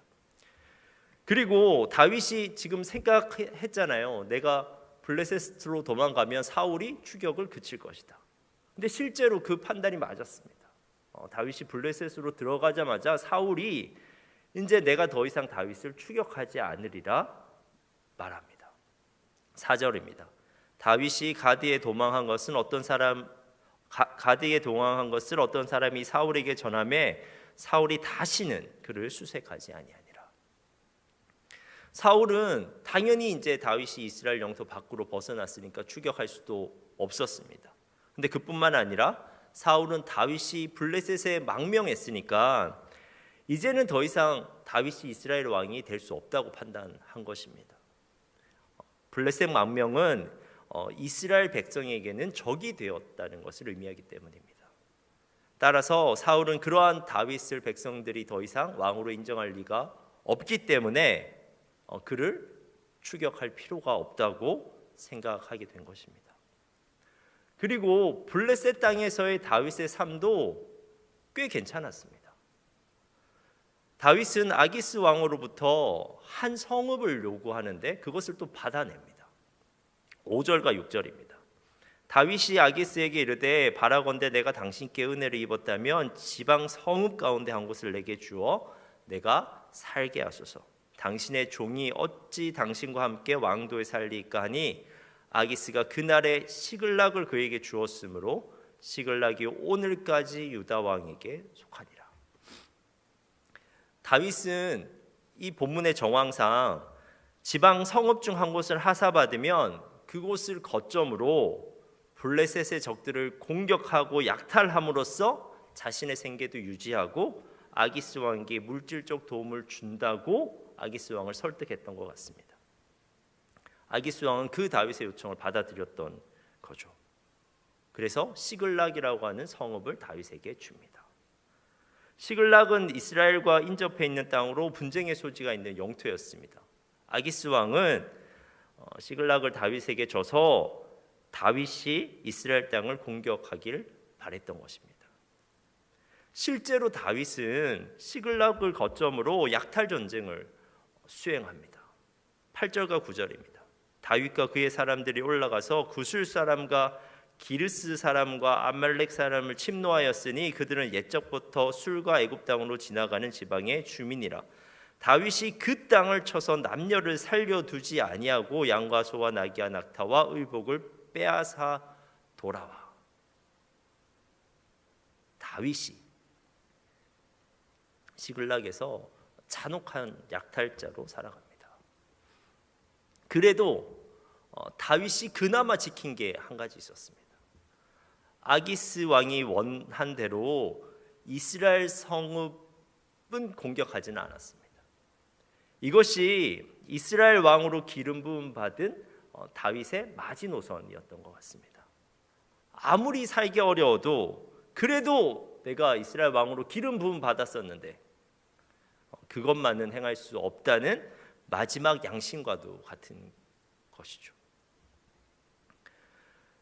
그리고 다윗이 지금 생각했잖아요. 내가 블레셋으로 도망가면 사울이 추격을 그칠 것이다. 근데 실제로 그 판단이 맞았습니다. 다윗이 블레셋으로 들어가자마자 사울이 이제 내가 더 이상 다윗을 추격하지 않으리라 말합니다. 4절입니다. 다윗이 가드에 도망한 것을 어떤 사람이 사울에게 전하매 사울이 다시는 그를 수색하지 아니하니라. 사울은 당연히 이제 다윗이 이스라엘 영토 밖으로 벗어났으니까 추격할 수도 없었습니다. 근데 그뿐만 아니라 사울은 다윗이 블레셋에 망명했으니까 이제는 더 이상 다윗이 이스라엘 왕이 될 수 없다고 판단한 것입니다. 블레셋 망명은 이스라엘 백성에게는 적이 되었다는 것을 의미하기 때문입니다. 따라서 사울은 그러한 다윗을 백성들이 더 이상 왕으로 인정할 리가 없기 때문에 그를 추격할 필요가 없다고 생각하게 된 것입니다. 그리고 블레셋 땅에서의 다윗의 삶도 꽤 괜찮았습니다. 다윗은 아기스 왕으로부터 한 성읍을 요구하는데 그것을 또 받아냅니다. 5절과 6절입니다. 다윗이 아기스에게 이르되 바라건대 내가 당신께 은혜를 입었다면 지방 성읍 가운데 한 곳을 내게 주어 내가 살게 하소서. 당신의 종이 어찌 당신과 함께 왕도에 살리까 하니 아기스가 그날에 시글락을 그에게 주었으므로 시글락이 오늘까지 유다 왕에게 속하니라. 다윗은 이 본문의 정황상 지방 성읍 중 한 곳을 하사받으면 그곳을 거점으로 블레셋의 적들을 공격하고 약탈함으로써 자신의 생계도 유지하고 아기스 왕에게 물질적 도움을 준다고 아기스 왕을 설득했던 것 같습니다. 아기스 왕은 그 다윗의 요청을 받아들였던 거죠. 그래서 시글락이라고 하는 성읍을 다윗에게 줍니다. 시글락은 이스라엘과 인접해 있는 땅으로 분쟁의 소지가 있는 영토였습니다. 아기스 왕은 시글락을 다윗에게 줘서 다윗이 이스라엘 땅을 공격하길 바랬던 것입니다. 실제로 다윗은 시글락을 거점으로 약탈 전쟁을 수행합니다. 8절과 9절입니다. 다윗과 그의 사람들이 올라가서 구술 사람과 기르스 사람과 아말렉 사람을 침노하였으니 그들은 옛적부터 술과 애굽 땅으로 지나가는 지방의 주민이라. 다윗이 그 땅을 쳐서 남녀를 살려두지 아니하고 양과 소와 나귀와 낙타와 의복을 빼앗아 돌아와. 다윗이 시글락에서 잔혹한 약탈자로 살아갑니다. 그래도 다윗이 그나마 지킨 게 한 가지 있었습니다. 아기스 왕이 원한 대로 이스라엘 성읍은 공격하지는 않았습니다. 이것이 이스라엘 왕으로 기름 부음 받은 다윗의 마지노선이었던 것 같습니다. 아무리 살기 어려워도 그래도 내가 이스라엘 왕으로 기름 부음 받았었는데 그것만은 행할 수 없다는 마지막 양심과도 같은 것이죠.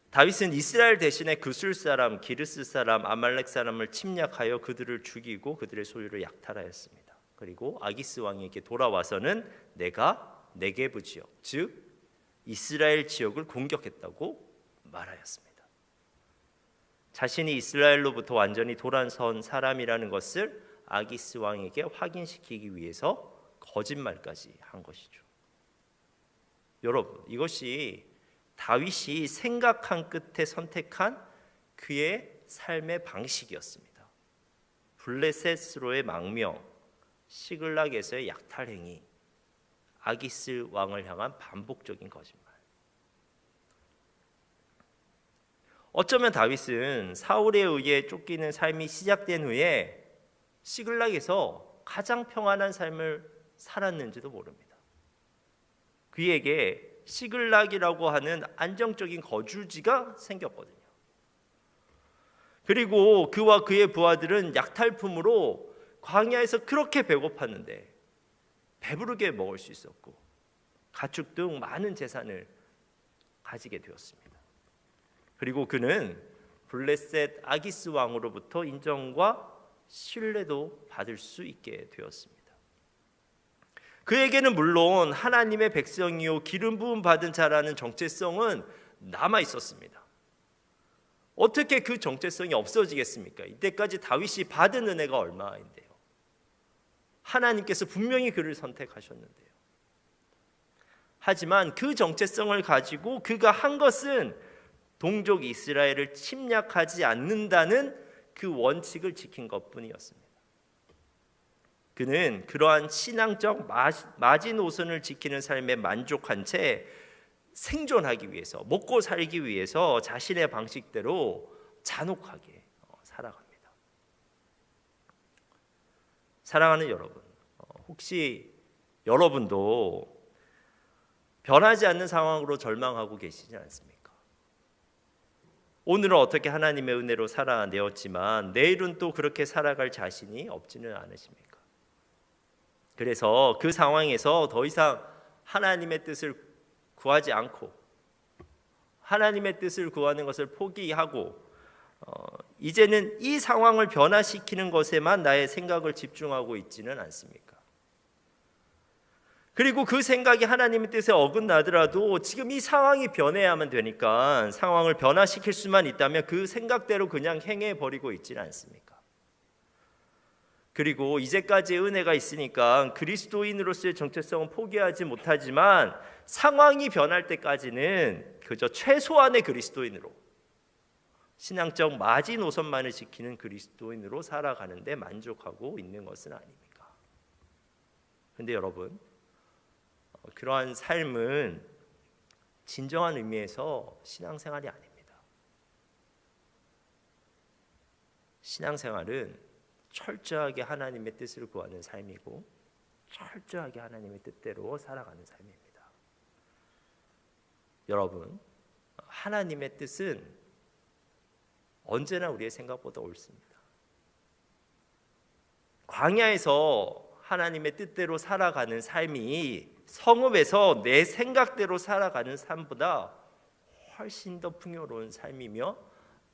다윗은 이스라엘 대신에 구술 사람, 기르스 사람, 아말렉 사람을 침략하여 그들을 죽이고 그들의 소유를 약탈하였습니다. 그리고 아기스 왕에게 돌아와서는 내가 네게브 지역, 즉 이스라엘 지역을 공격했다고 말하였습니다. 자신이 이스라엘로부터 완전히 돌아선 사람이라는 것을 아기스 왕에게 확인시키기 위해서 거짓말까지 한 것이죠. 여러분, 이것이 다윗이 생각한 끝에 선택한 그의 삶의 방식이었습니다. 블레셋으로의 망명, 시글락에서의 약탈 행위, 아기스 왕을 향한 반복적인 거짓말. 어쩌면 다윗은 사울에 의해 쫓기는 삶이 시작된 후에 시글락에서 가장 평안한 삶을 살았는지도 모릅니다. 그에게 시글락이라고 하는 안정적인 거주지가 생겼거든요. 그리고 그와 그의 부하들은 약탈품으로 광야에서 그렇게 배고팠는데 배부르게 먹을 수 있었고 가축 등 많은 재산을 가지게 되었습니다. 그리고 그는 블레셋 아기스 왕으로부터 인정과 신뢰도 받을 수 있게 되었습니다. 그에게는 물론 하나님의 백성이요 기름 부음 받은 자라는 정체성은 남아 있었습니다. 어떻게 그 정체성이 없어지겠습니까? 이때까지 다윗이 받은 은혜가 얼마인데요. 하나님께서 분명히 그를 선택하셨는데요. 하지만 그 정체성을 가지고 그가 한 것은 동족 이스라엘을 침략하지 않는다는 그 원칙을 지킨 것뿐이었습니다. 그는 그러한 신앙적 마지노선을 지키는 삶에 만족한 채 생존하기 위해서, 먹고 살기 위해서 자신의 방식대로 잔혹하게 살아갑니다. 사랑하는 여러분, 혹시 여러분도 변하지 않는 상황으로 절망하고 계시지 않습니까? 오늘은 어떻게 하나님의 은혜로 살아내었지만 내일은 또 그렇게 살아갈 자신이 없지는 않으십니까? 그래서 그 상황에서 더 이상 하나님의 뜻을 구하지 않고 하나님의 뜻을 구하는 것을 포기하고 이제는 이 상황을 변화시키는 것에만 나의 생각을 집중하고 있지는 않습니까? 그리고 그 생각이 하나님의 뜻에 어긋나더라도 지금 이 상황이 변해야만 되니까 상황을 변화시킬 수만 있다면 그 생각대로 그냥 행해버리고 있지는 않습니까? 그리고 이제까지의 은혜가 있으니까 그리스도인으로서의 정체성은 포기하지 못하지만 상황이 변할 때까지는 그저 최소한의 그리스도인으로 신앙적 마지노선만을 지키는 그리스도인으로 살아가는데 만족하고 있는 것은 아닙니까? 그런데 여러분, 그러한 삶은 진정한 의미에서 신앙생활이 아닙니다. 신앙생활은 철저하게 하나님의 뜻을 구하는 삶이고 철저하게 하나님의 뜻대로 살아가는 삶입니다. 여러분, 하나님의 뜻은 언제나 우리의 생각보다 옳습니다. 광야에서 하나님의 뜻대로 살아가는 삶이 성읍에서 내 생각대로 살아가는 삶보다 훨씬 더 풍요로운 삶이며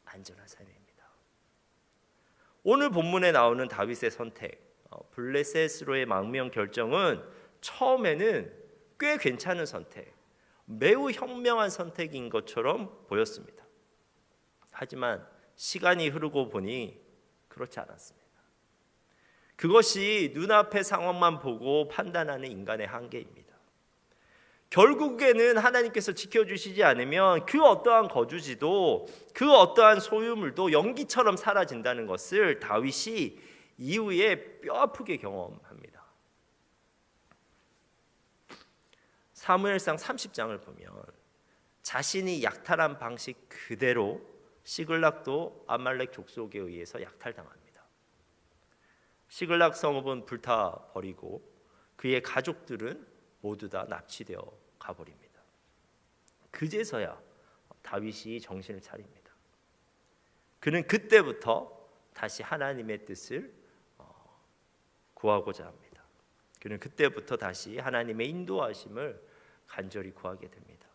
안전한 삶입니다. 오늘 본문에 나오는 다윗의 선택, 블레셋으로의 망명 결정은 처음에는 꽤 괜찮은 선택, 매우 현명한 선택인 것처럼 보였습니다. 하지만 시간이 흐르고 보니 그렇지 않았습니다. 그것이 눈앞의 상황만 보고 판단하는 인간의 한계입니다. 결국에는 하나님께서 지켜주시지 않으면 그 어떠한 거주지도 그 어떠한 소유물도 연기처럼 사라진다는 것을 다윗이 이후에 뼈아프게 경험합니다. 사무엘상 30장을 보면 자신이 약탈한 방식 그대로 시글락도 아말렉 족속에 의해서 약탈당합니다. 시글락 성읍은 불타버리고 그의 가족들은 모두 다 납치되어 가버립니다. 그제서야 다윗이 정신을 차립니다. 그는 그때부터 다시 하나님의 뜻을 구하고자 합니다. 그는 그때부터 다시 하나님의 인도하심을 간절히 구하게 됩니다.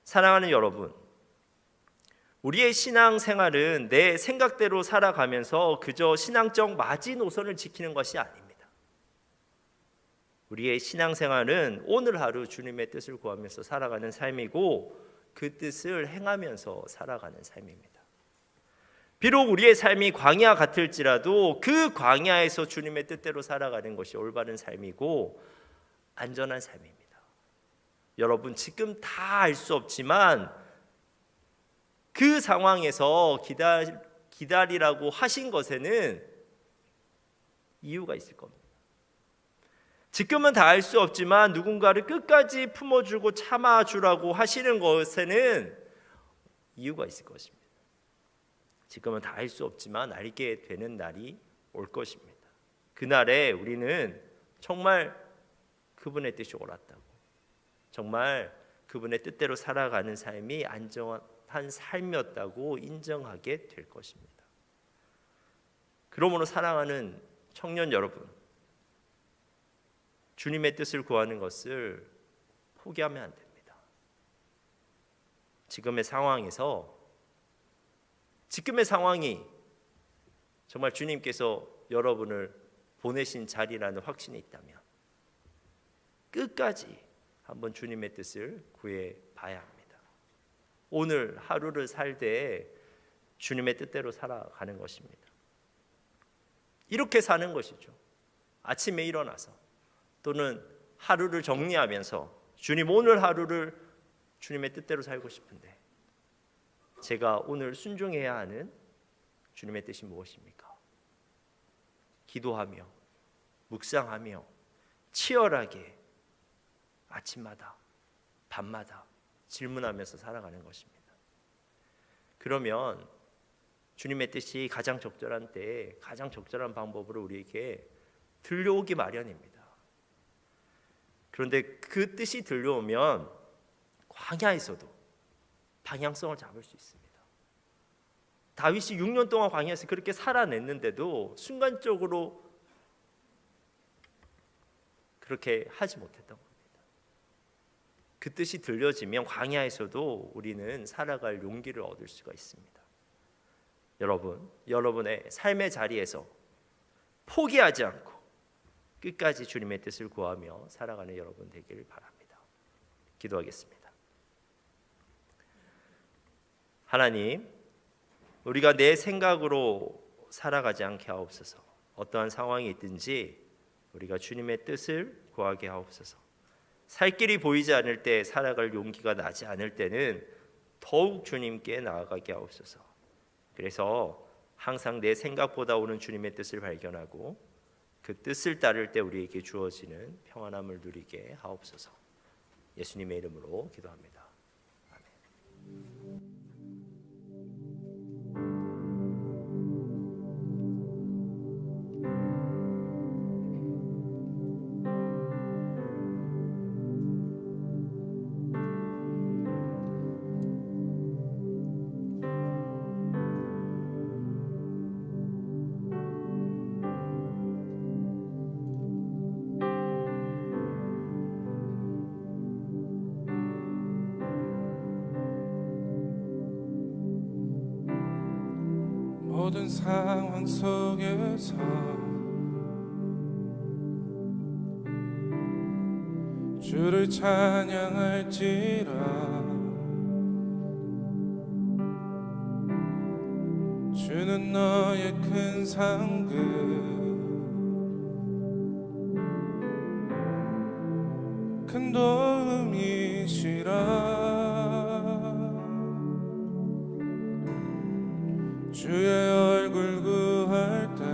사랑하는 여러분, 우리의 신앙생활은 내 생각대로 살아가면서 그저 신앙적 마지노선을 지키는 것이 아닙니다. 우리의 신앙생활은 오늘 하루 주님의 뜻을 구하면서 살아가는 삶이고 그 뜻을 행하면서 살아가는 삶입니다. 비록 우리의 삶이 광야 같을지라도 그 광야에서 주님의 뜻대로 살아가는 것이 올바른 삶이고 안전한 삶입니다. 여러분, 지금 다 알 수 없지만 그 상황에서 기다리라고 하신 것에는 이유가 있을 겁니다. 지금은 다 알 수 없지만 누군가를 끝까지 품어주고 참아주라고 하시는 것에는 이유가 있을 것입니다. 지금은 다 알 수 없지만 알게 되는 날이 올 것입니다. 그날에 우리는 정말 그분의 뜻이 옳았다고, 정말 그분의 뜻대로 살아가는 삶이 안전한 삶이었다고 인정하게 될 것입니다. 그러므로 사랑하는 청년 여러분, 주님의 뜻을 구하는 것을 포기하면 안 됩니다. 지금의 상황이 정말 주님께서 여러분을 보내신 자리라는 확신이 있다면 끝까지 한번 주님의 뜻을 구해 봐야 합니다. 오늘 하루를 살 때 주님의 뜻대로 살아가는 것입니다. 이렇게 사는 것이죠. 아침에 일어나서 또는 하루를 정리하면서 주님, 오늘 하루를 주님의 뜻대로 살고 싶은데 제가 오늘 순종해야 하는 주님의 뜻이 무엇입니까? 기도하며 묵상하며 치열하게 아침마다 밤마다 질문하면서 살아가는 것입니다. 그러면 주님의 뜻이 가장 적절한 때에 가장 적절한 방법으로 우리에게 들려오기 마련입니다. 그런데 그 뜻이 들려오면 광야에서도 방향성을 잡을 수 있습니다. 다윗이 6년 동안 광야에서 그렇게 살아냈는데도 순간적으로 그렇게 하지 못했던 겁니다. 그 뜻이 들려지면 광야에서도 우리는 살아갈 용기를 얻을 수가 있습니다. 여러분의 삶의 자리에서 포기하지 않고 끝까지 주님의 뜻을 구하며 살아가는 여러분 되기를 바랍니다. 기도하겠습니다. 하나님, 우리가 내 생각으로 살아가지 않게 하옵소서. 어떠한 상황이 있든지 우리가 주님의 뜻을 구하게 하옵소서. 살 길이 보이지 않을 때, 살아갈 용기가 나지 않을 때는 더욱 주님께 나아가게 하옵소서. 그래서 항상 내 생각보다 오는 주님의 뜻을 발견하고 그 뜻을 따를 때 우리에게 주어지는 평안함을 누리게 하옵소서. 예수님의 이름으로 기도합니다. 아멘. 모든 상황 속에서 주를 찬양할지라. 주는 너의 큰 상급, 큰 도움이시라. 주의 얼굴 구할 때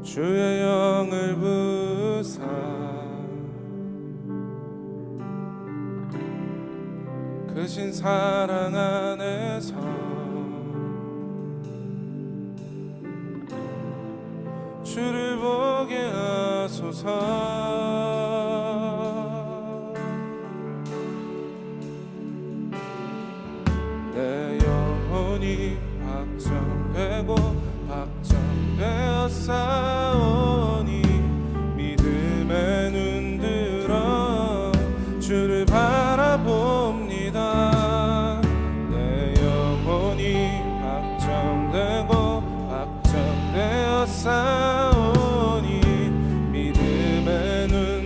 주의 영을 부사 크신 사랑 안에서 주를 보게 하소서. 내 영혼이 확정되고 확정되어 싸우니 믿음에 눈들어 주를 바라봅니다. 내 영혼이 확정되고 확정되어 싸우니 믿음에 눈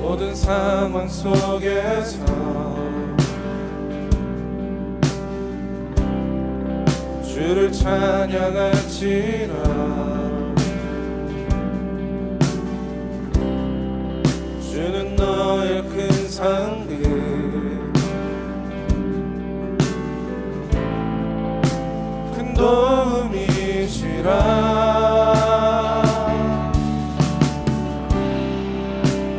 모든 상황 속에서 주를 찬양할지라 주는 너의 큰 상급 큰 도움이시라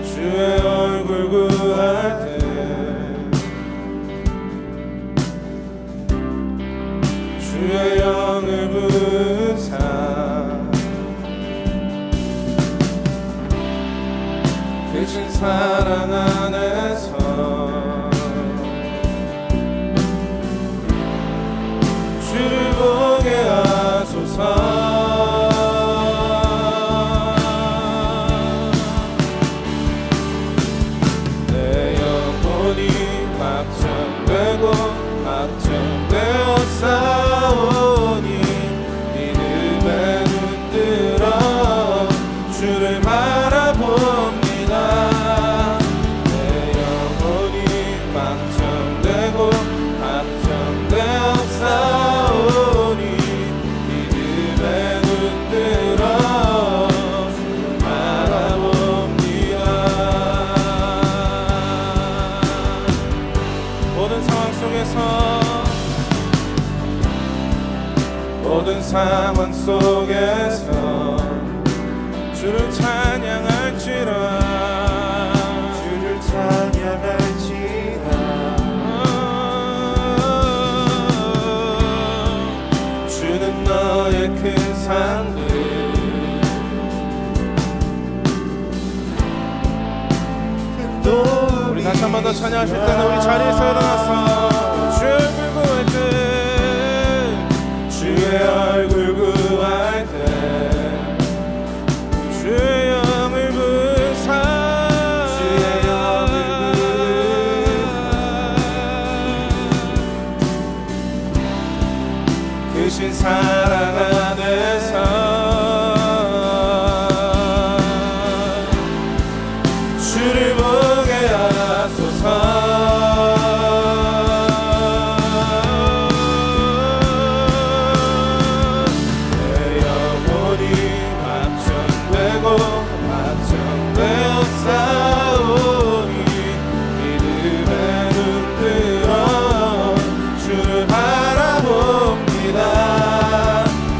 주의 얼굴 구할 때 주의 영을 부으사 크신 사랑 안에서 주를 보게 하소서 확정되고 확정되어 싸우니 믿음에 눈뜨러 주를 바라봅니다. 내 영혼이 확정되고 확정되어 싸우니 믿음에 눈뜨러 주를 바라봅니다. 모든 상황 속에서 주를 찬양할지라 주는 너의 큰 상급 우리 다시 한 번 더 찬양하실 때는 우리 자리에서 일어나서 주의 얼굴 구할 때 주의 얼굴 구할 때 주의 영을 부으사 주의 영을 부으사 크신 사랑 안에서 주를 보게 하소서 확정되어 싸우니 믿음에 눈뜨러 주를 바라봅니다. 내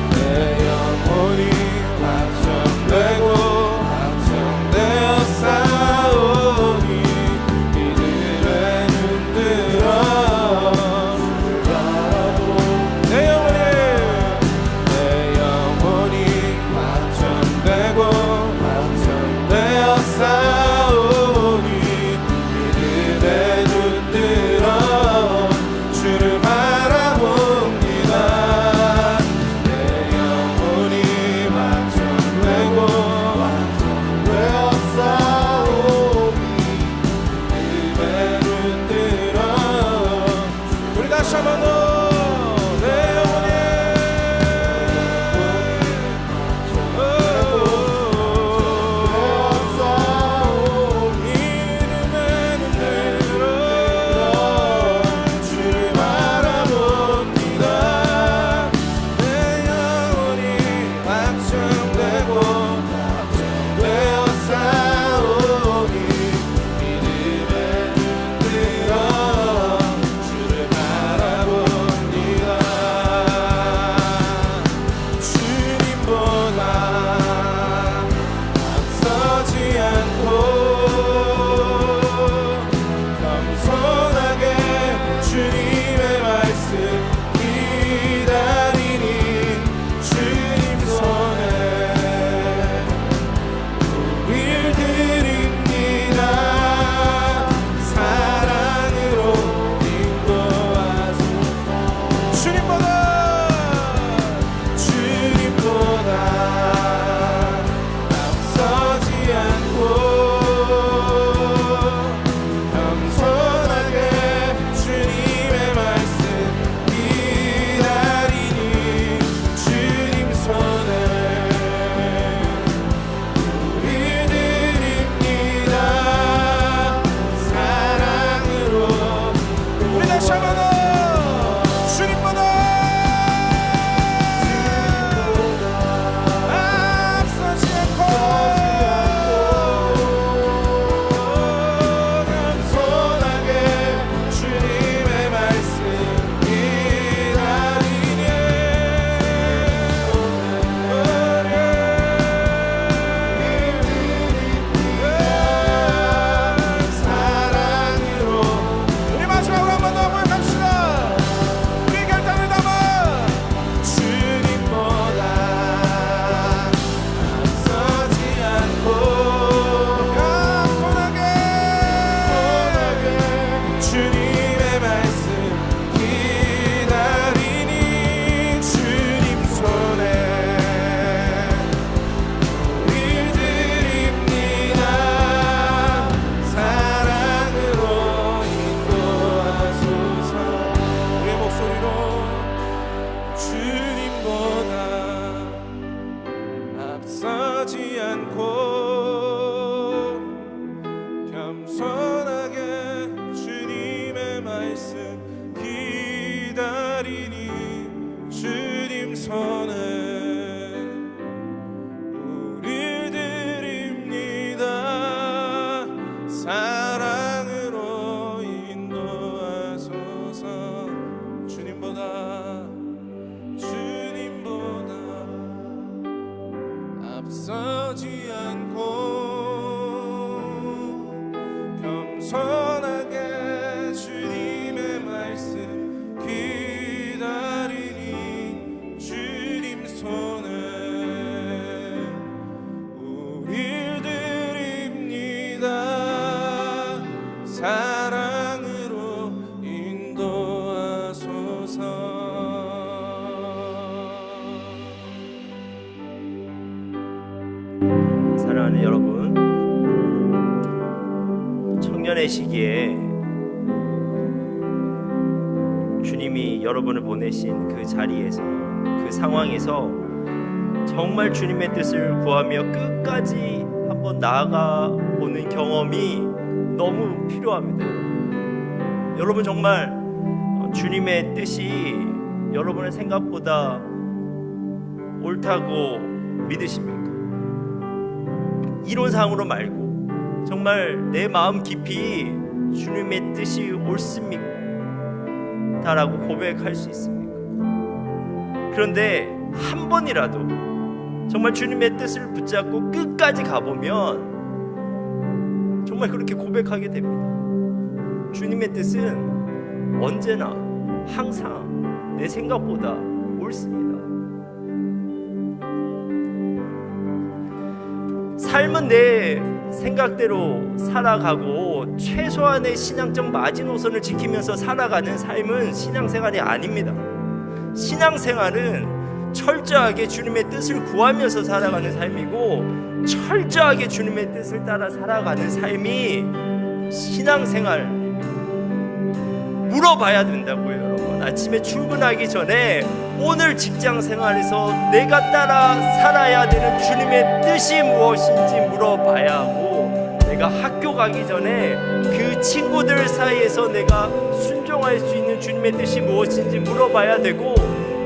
앞서지 않고 겸손하게 주님의 말씀 기다리니 주님 손에 우리 드립니다. 사랑으로 인도하소서. 주님보다 앞서지 않고 겸손하게 주님의 말씀 기다리니 주님 손에 우리 드립니다. 사랑으로 인도하소서. 사랑하는 여러분, 청년의 시기에 주님이 여러분을 보내신 그 자리에서, 그 상황에서 정말 주님의 뜻을 구하며 끝까지 한번 나아가 보는 경험이 너무 필요합니다. 여러분 정말 주님의 뜻이 여러분의 생각보다 옳다고 믿으십니까? 이론상으로 말고 정말 내 마음 깊이 주님의 뜻이 옳습니까? 라고 고백할 수 있습니까? 그런데 한 번이라도 정말 주님의 뜻을 붙잡고 끝까지 가보면 정말 그렇게 고백하게 됩니다. 주님의 뜻은 언제나 항상 내 생각보다 옳습니다. 삶은 내 생각대로 살아가고 최소한의 신앙적 마지노선을 지키면서 살아가는 삶은 신앙생활이 아닙니다. 신앙생활은 철저하게 주님의 뜻을 구하면서 살아가는 삶이고, 철저하게 주님의 뜻을 따라 살아가는 삶이 신앙생활. 물어봐야 된다고요, 여러분. 아침에 출근하기 전에 오늘 직장 생활에서 내가 따라 살아야 되는 주님의 뜻이 무엇인지 물어봐야 하고, 내가 학교 가기 전에 그 친구들 사이에서 내가 순종할 수 있는 주님의 뜻이 무엇인지 물어봐야 되고,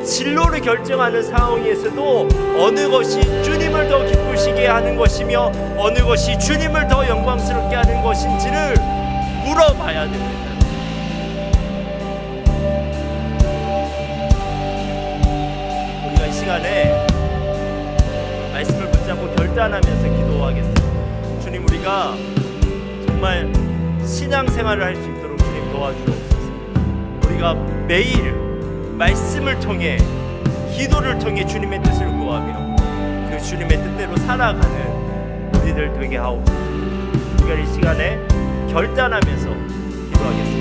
진로를 결정하는 상황에서도 어느 것이 주님을 더 기쁘시게 하는 것이며 어느 것이 주님을 더 영광스럽게 하는 것인지를 물어봐야 됩니다. 우리가 이 시간에 말씀을 붙잡고 결단하면서 기도하겠습니다. 주님, 우리가 정말 신앙생활을 할 수 있도록 주님 도와주옵소서. 우리가 매일 말씀을 통해, 기도를 통해 주님의 뜻을 구하며 그 주님의 뜻대로 살아가는 우리들 되게 하옵소서. 우리가 이 시간에 결단하면서 기도하겠습니다.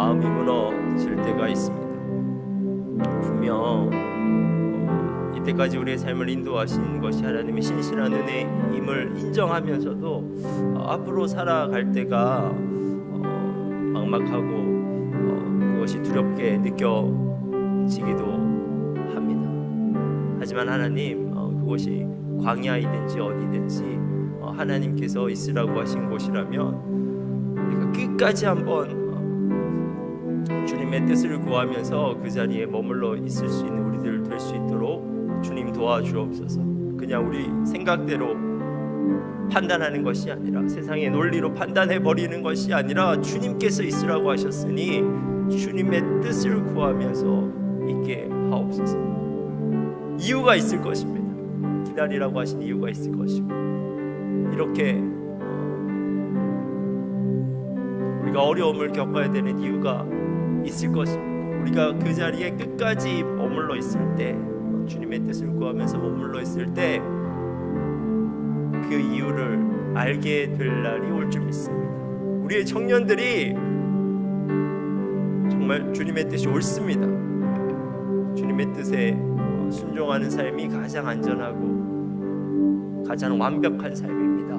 마음이 무너질 때가 있습니다. 분명 이때까지 우리의 삶을 인도하신 것이 하나님의 신실한 은혜임을 인정하면서도 앞으로 살아갈 때가 막막하고 그것이 두렵게 느껴지기도 합니다. 하지만 하나님, 그것이 광야이든지 어디든지 하나님께서 있으라고 하신 곳이라면 우리가 끝까지 한번 주님의 뜻을 구하면서 그 자리에 머물러 있을 수 있는 우리들 될 수 있도록 주님 도와주옵소서. 그냥 우리 생각대로 판단하는 것이 아니라, 세상의 논리로 판단해 버리는 것이 아니라, 주님께서 있으라고 하셨으니 주님의 뜻을 구하면서 있게 하옵소서. 이유가 있을 것입니다. 기다리라고 하신 이유가 있을 것이고, 이렇게 우리가 어려움을 겪어야 되는 이유가 있을 것입니다. 우리가 그 자리에 끝까지 머물러 있을 때, 주님의 뜻을 구하면서 머물러 있을 때 그 이유를 알게 될 날이 올 줄 믿습니다. 우리의 청년들이 정말 주님의 뜻이 옳습니다. 주님의 뜻에 순종하는 삶이 가장 안전하고 가장 완벽한 삶입니다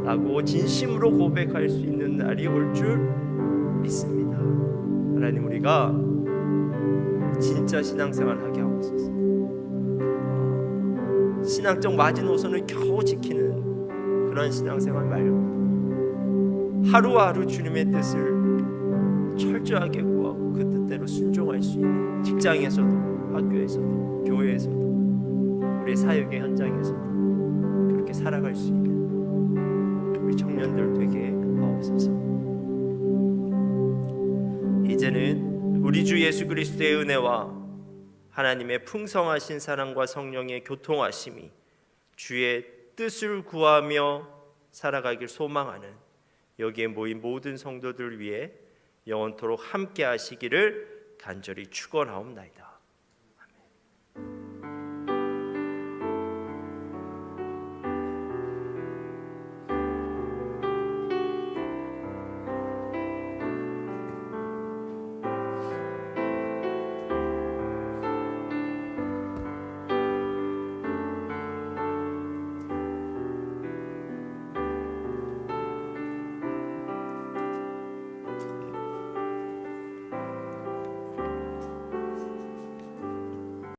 라고 진심으로 고백할 수 있는 날이 올 줄 믿습니다. 하나님, 우리가 진짜 신앙생활 하게 하옵소서. 신앙적 마지노선을 겨우 지키는 그런 신앙생활 말고 하루하루 주님의 뜻을 철저하게 구하고 그 뜻대로 순종할 수 있는, 직장에서도 학교에서도 교회에서도 우리 사역의 현장에서도 그렇게 살아갈 수 있는 우리 청년들 되게 하옵소서. 이제는 우리 주 예수 그리스도의 은혜와 하나님의 풍성하신 사랑과 성령의 교통하심이 주의 뜻을 구하며 살아가길 소망하는 여기에 모인 모든 성도들 위해 영원토록 함께 하시기를 간절히 축원하옵나이다.